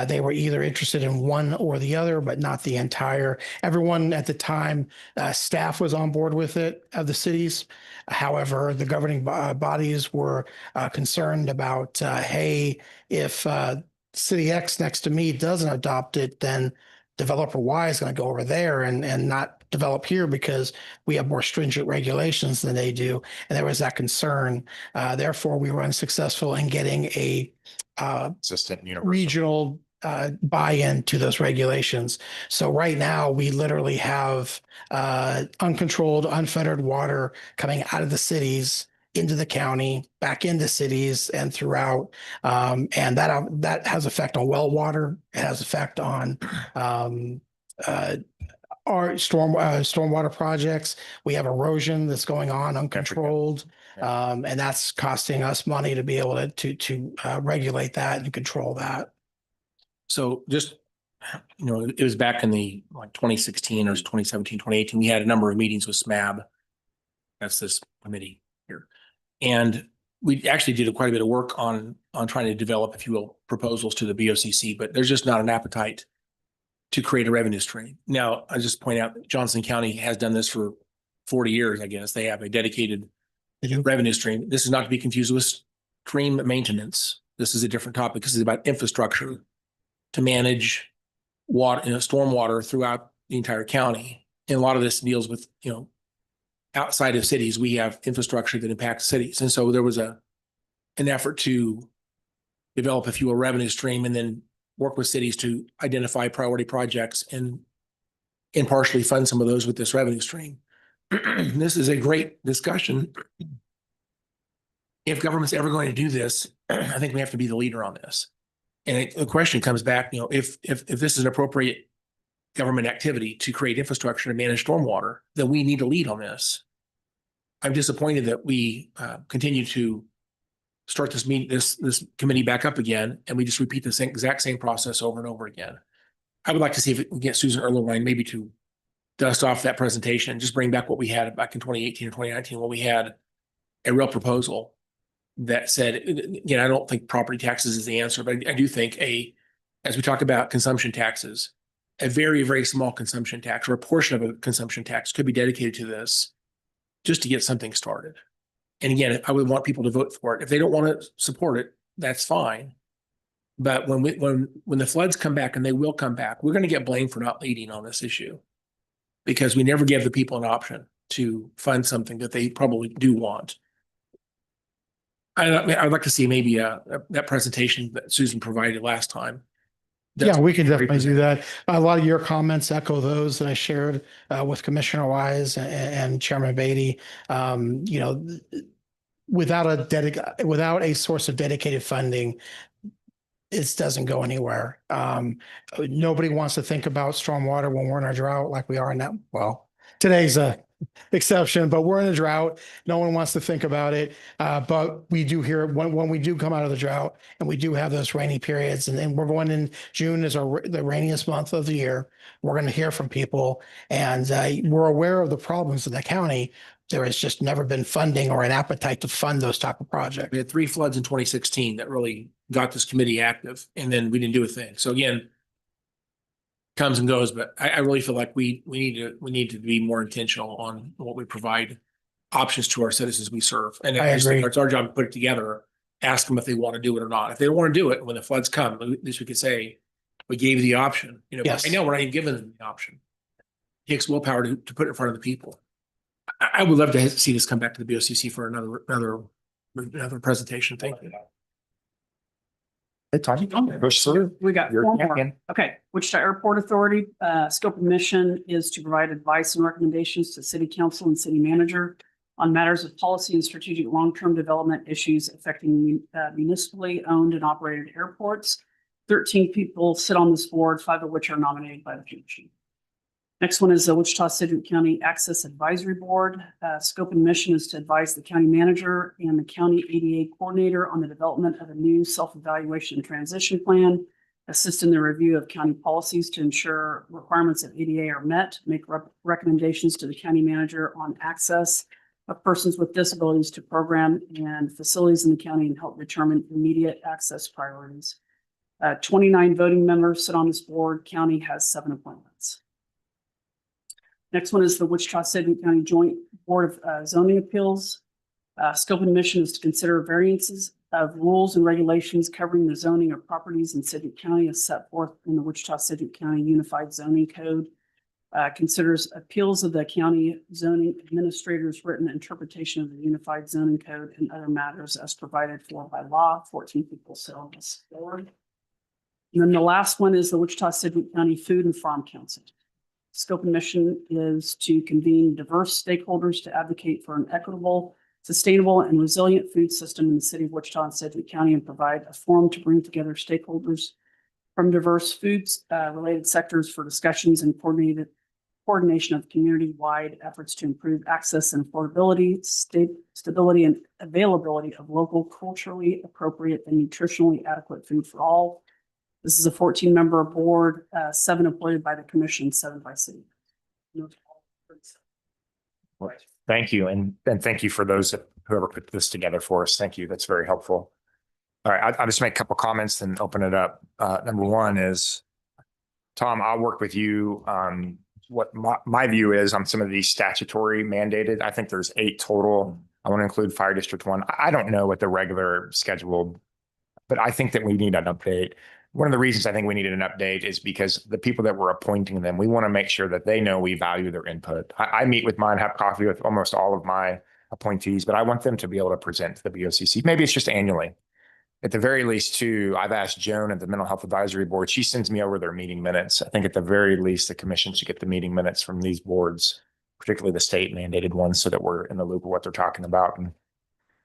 They were either interested in one or the other, but not the entire. Everyone at the time, staff was on board with it of the cities. However, the governing bodies were concerned about, hey, if City X next to me doesn't adopt it, then developer Y is going to go over there and not develop here because we have more stringent regulations than they do. And there was that concern. Therefore, we were unsuccessful in getting a Consistent universal regional buy-in to those regulations. So right now we literally have uncontrolled, unfettered water coming out of the cities into the county, back into cities and throughout. And that has effect on well water. It has effect on our stormwater projects. We have erosion that's going on uncontrolled. And that's costing us money to be able to regulate that and control that. So just, it was back in the 2016 or 2017, 2018, we had a number of meetings with SMAB. That's this committee here. And we actually did quite a bit of work on trying to develop, if you will, proposals to the BOCC, but there's just not an appetite to create a revenue stream. Now, I just point out that Johnson County has done this for 40 years, I guess. They have a dedicated revenue stream. This is not to be confused with stream maintenance. This is a different topic. This is about infrastructure to manage water, stormwater throughout the entire county. And a lot of this deals with, outside of cities, we have infrastructure that impacts cities. And so there was an effort to develop, if you will, revenue stream and then work with cities to identify priority projects and partially fund some of those with this revenue stream. This is a great discussion. If government's ever going to do this, I think we have to be the leader on this. And the question comes back, if this is an appropriate government activity to create infrastructure to manage stormwater, then we need to lead on this. I'm disappointed that we continue to start this committee back up again, and we just repeat the exact same process over and over again. I would like to see if we can get Susan Erlewine maybe to dust off that presentation and just bring back what we had back in 2018 or 2019, when we had a real proposal that said, again, I don't think property taxes is the answer, but I do think as we talk about consumption taxes, a very, very small consumption tax or a portion of a consumption tax could be dedicated to this just to get something started. And again, I would want people to vote for it. If they don't want to support it, that's fine. But when the floods come back, and they will come back, we're going to get blamed for not leading on this issue because we never give the people an option to fund something that they probably do want. I'd like to see maybe that presentation that Susan provided last time. Yeah, we can definitely do that. A lot of your comments echo those that I shared with Commissioner Wise and Chairman Beatty. Without a source of dedicated funding, it doesn't go anywhere. Nobody wants to think about stormwater when we're in a drought like we are now. Well, today's a exception, but we're in a drought. No one wants to think about it. But we do hear when we do come out of the drought and we do have those rainy periods, and then we're going in June is the rainiest month of the year. We're going to hear from people, and we're aware of the problems in the county. There has just never been funding or an appetite to fund those type of projects. We had 3 floods in 2016 that really got this committee active, and then we didn't do a thing. So again, comes and goes, but I really feel like we need to be more intentional on what we provide options to our citizens we serve. And I agree. it's our job to put it together, ask them if they want to do it or not. If they don't want to do it, when the floods come, at least we could say, we gave you the option. You know, Yes. I know we're not even giving them the option. It takes willpower to put it in front of the people. I would love to see this come back to the BOCC for another presentation. Thank you. Hey, Tony, push through. We got You're a 4 more. champion. Okay, Wichita Airport Authority, scope of mission is to provide advice and recommendations to city council and city manager on matters of policy and strategic long-term development issues affecting municipally owned and operated airports. 13 people sit on this board, 5 of which are nominated by the commission. Next one is the Wichita Sedgwick County Access Advisory Board. Scope and mission is to advise the county manager and the county ADA coordinator on the development of a new self-evaluation and transition plan, assist in the review of county policies to ensure requirements of ADA are met, make recommendations to the county manager on access of persons with disabilities to program and facilities in the county, and help determine immediate access priorities. 29 voting members sit on this board. County has 7 appointments. Next one is the Wichita Sedgwick County Joint Board of Zoning Appeals. Scope and mission is to consider variances of rules and regulations covering the zoning of properties in Sedgwick County as set forth in the Wichita Sedgwick County Unified Zoning Code. Considers appeals of the county zoning administrator's written interpretation of the Unified Zoning Code and other matters as provided for by law. 14 people sit on this board. And then the last one is the Wichita Sedgwick County Food and Farm Council. Scope and mission is to convene diverse stakeholders to advocate for an equitable, sustainable, and resilient food system in the city of Wichita and Sedgwick County, and provide a forum to bring together stakeholders from diverse foods related sectors for discussions and coordination of community-wide efforts to improve access and affordability, stability, and availability of local, culturally appropriate, and nutritionally adequate food for all. This is a 14-member board, 7 appointed by the commission, 7 by city. Thank you. And thank you for those whoever put this together for us. Thank you. That's very helpful. All right. I'll just make a couple comments and open it up. Number one is, Tom, I'll work with you on what my view is on some of these statutory mandated. I think there's 8 total. I want to include Fire District 1. I don't know what the regular schedule, but I think that we need an update. One of the reasons I think we needed an update is because the people that we're appointing them, we want to make sure that they know we value their input. I meet with mine, have coffee with almost all of my appointees, but I want them to be able to present to the BOCC. Maybe it's just annually. At the very least, too, I've asked Joan at the Mental Health Advisory Board. She sends me over their meeting minutes. I think at the very least, the commission should get the meeting minutes from these boards, particularly the state mandated ones, so that we're in the loop of what they're talking about. And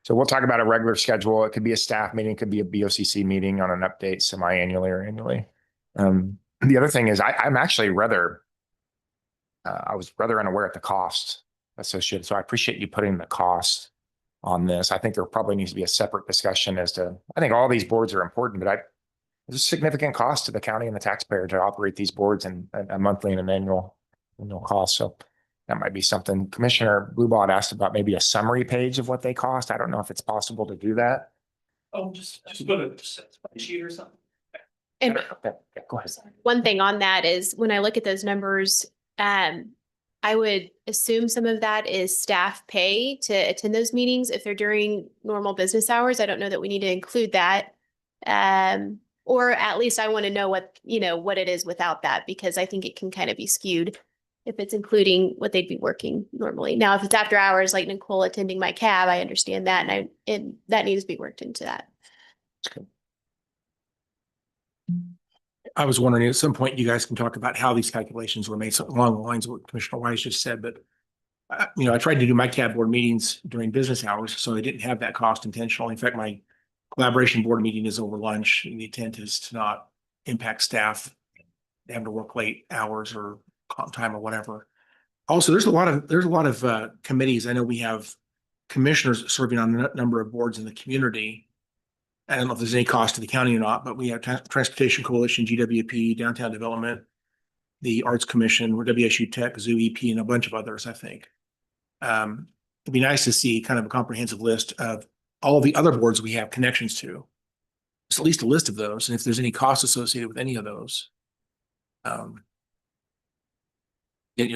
so we'll talk about a regular schedule. It could be a staff meeting, it could be a BOCC meeting on an update semi-annually or annually. The other thing is I'm actually I was rather unaware of the cost associated. So I appreciate you putting the cost on this. I think there probably needs to be a separate discussion as to, I think all these boards are important, but there's a significant cost to the county and the taxpayer to operate these boards, and a monthly and an annual cost. So that might be something. Commissioner Bluebot asked about maybe a summary page of what they cost. I don't know if it's possible to do that. Oh, just put a spreadsheet or something. And Okay, go ahead. one thing on that is when I look at those numbers, I would assume some of that is staff pay to attend those meetings if they're during normal business hours. I don't know that we need to include that. Or at least I want to know what it is without that, because I think it can kind of be skewed if it's including what they'd be working normally. Now, if it's after hours, like Nicole attending my cab, I understand that, and that needs to be worked into that. I was wondering at some point you guys can talk about how these calculations were made, so along the lines of what Commissioner Wise just said. But I tried to do my CAB board meetings during business hours, so I didn't have that cost intentionally. In fact, my collaboration board meeting is over lunch, and the intent is to not impact staff having to work late hours or comp time or whatever. Also, there's a lot of committees. I know we have commissioners serving on a number of boards in the community. I don't know if there's any cost to the county or not, but we have Transportation Coalition, GWP, Downtown Development, the Arts Commission, WSU Tech, Zoo EP, and a bunch of others, I think. It'd be nice to see kind of a comprehensive list of all the other boards we have connections to. Just at least a list of those, and if there's any cost associated with any of those. Get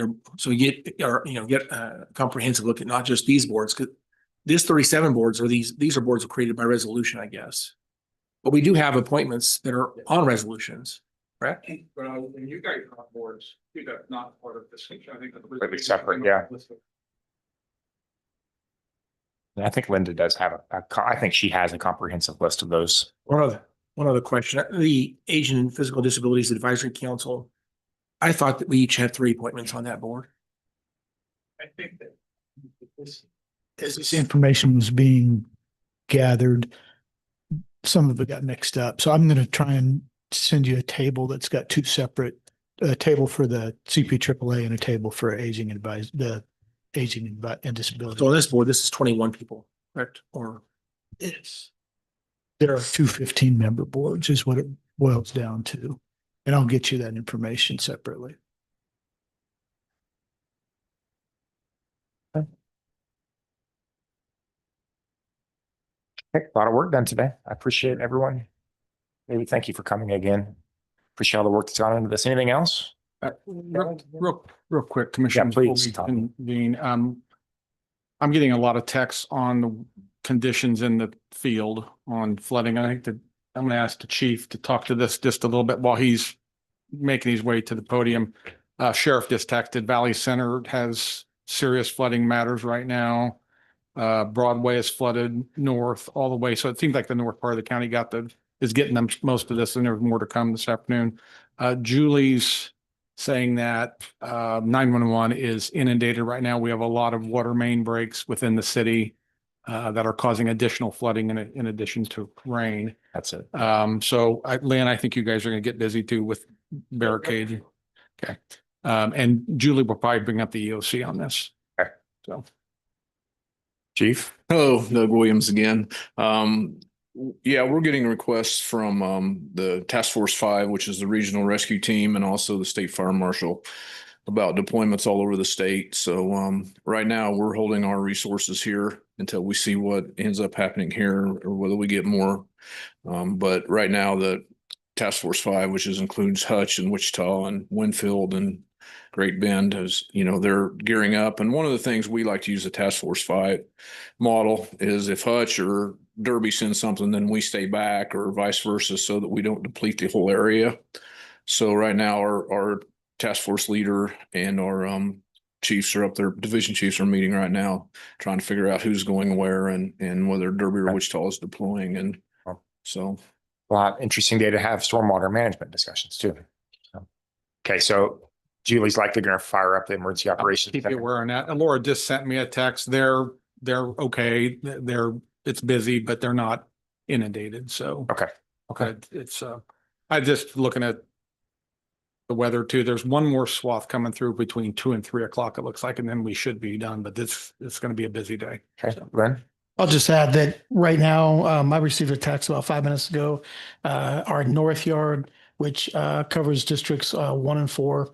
a comprehensive look at not just these boards, because this 37 boards are these are boards created by resolution, I guess. But we do have appointments that are on resolutions, correct? Well, when you guys are on boards, you got not part of this, I think. Completely separate, yeah. And I think Linda does have I think she has a comprehensive list of those. One other question, the Asian and Physical Disabilities Advisory Council, I thought that we each had 3 appointments on that board. I think that As this information was being gathered, some of it got mixed up. So I'm going to try and send you a table that's got 2 separate, a table for the CPAAA and a table for aging and disability. So on this board, this is 21 people, correct? Or there are 2 15-member boards is what it boils down to. And I'll get you that information separately. Okay, a lot of work done today. I appreciate everyone. Maybe thank you for coming again. Appreciate all the work that's gone into this. Anything else? Real quick, Commissioner. Yeah, please, before we convene, I'm getting a lot of texts on the conditions in the field on flooding. I think that I'm going to ask the chief to talk to this just a little bit while he's making his way to the podium. Sheriff just texted Valley Center has serious flooding matters right now. Broadway is flooded north all the way. So it seems like the north part of the county is getting them most of this, and there's more to come this afternoon. Julie's saying that 911 is inundated right now. We have a lot of water main breaks within the city that are causing additional flooding in addition to rain. That's it. So Lynn, I think you guys are going to get busy too with barricade. Okay. And Julie will probably bring up the EOC on this. Okay. So. Chief. Hello, Doug Williams again. Yeah, we're getting requests from the Task Force 5, which is the regional rescue team, and also the state fire marshal about deployments all over the state. So right now we're holding our resources here until we see what ends up happening here or whether we get more. But right now the Task Force 5, which includes Hutch and Wichita and Winfield and Great Bend, is, they're gearing up. And one of the things we like to use the Task Force 5 model is if Hutch or Derby sends something, then we stay back, or vice versa, so that we don't deplete the whole area. So right now our task force leader and our chiefs are up there, division chiefs are meeting right now, trying to figure out who's going where and whether Derby or Wichita is deploying. And so. Well, interesting day to have stormwater management discussions too. Okay, so Julie's likely going to fire up the emergency operations. Keep you aware on that. And Laura just sent me a text. They're okay. It's busy, but they're not inundated. So okay. It's I just looking at the weather too. There's one more swath coming through between 2 and 3 o'clock, it looks like, and then we should be done. But it's going to be a busy day. Okay, Glenn. I'll just add that right now, I received a text about 5 minutes ago. Our North Yard, which covers districts 1 and 4,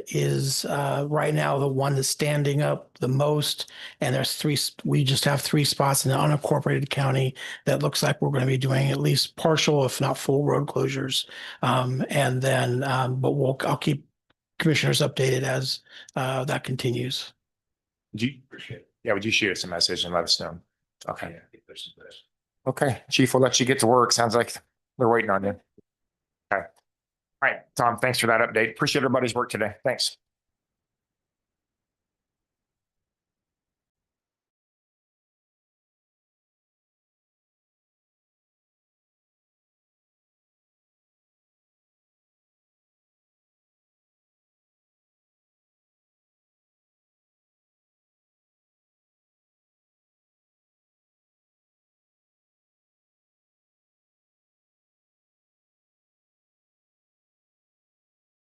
is right now the one that's standing up the most. And we just have 3 spots in the unincorporated county that looks like we're going to be doing at least partial, if not full, road closures. And then, but I'll keep commissioners updated as that continues. Yeah, would you shoot us a message and let us know? Okay. Okay, Chief, we'll let you get to work. Sounds like they're waiting on you. Okay. All right, Tom, thanks for that update. Appreciate everybody's work today. Thanks.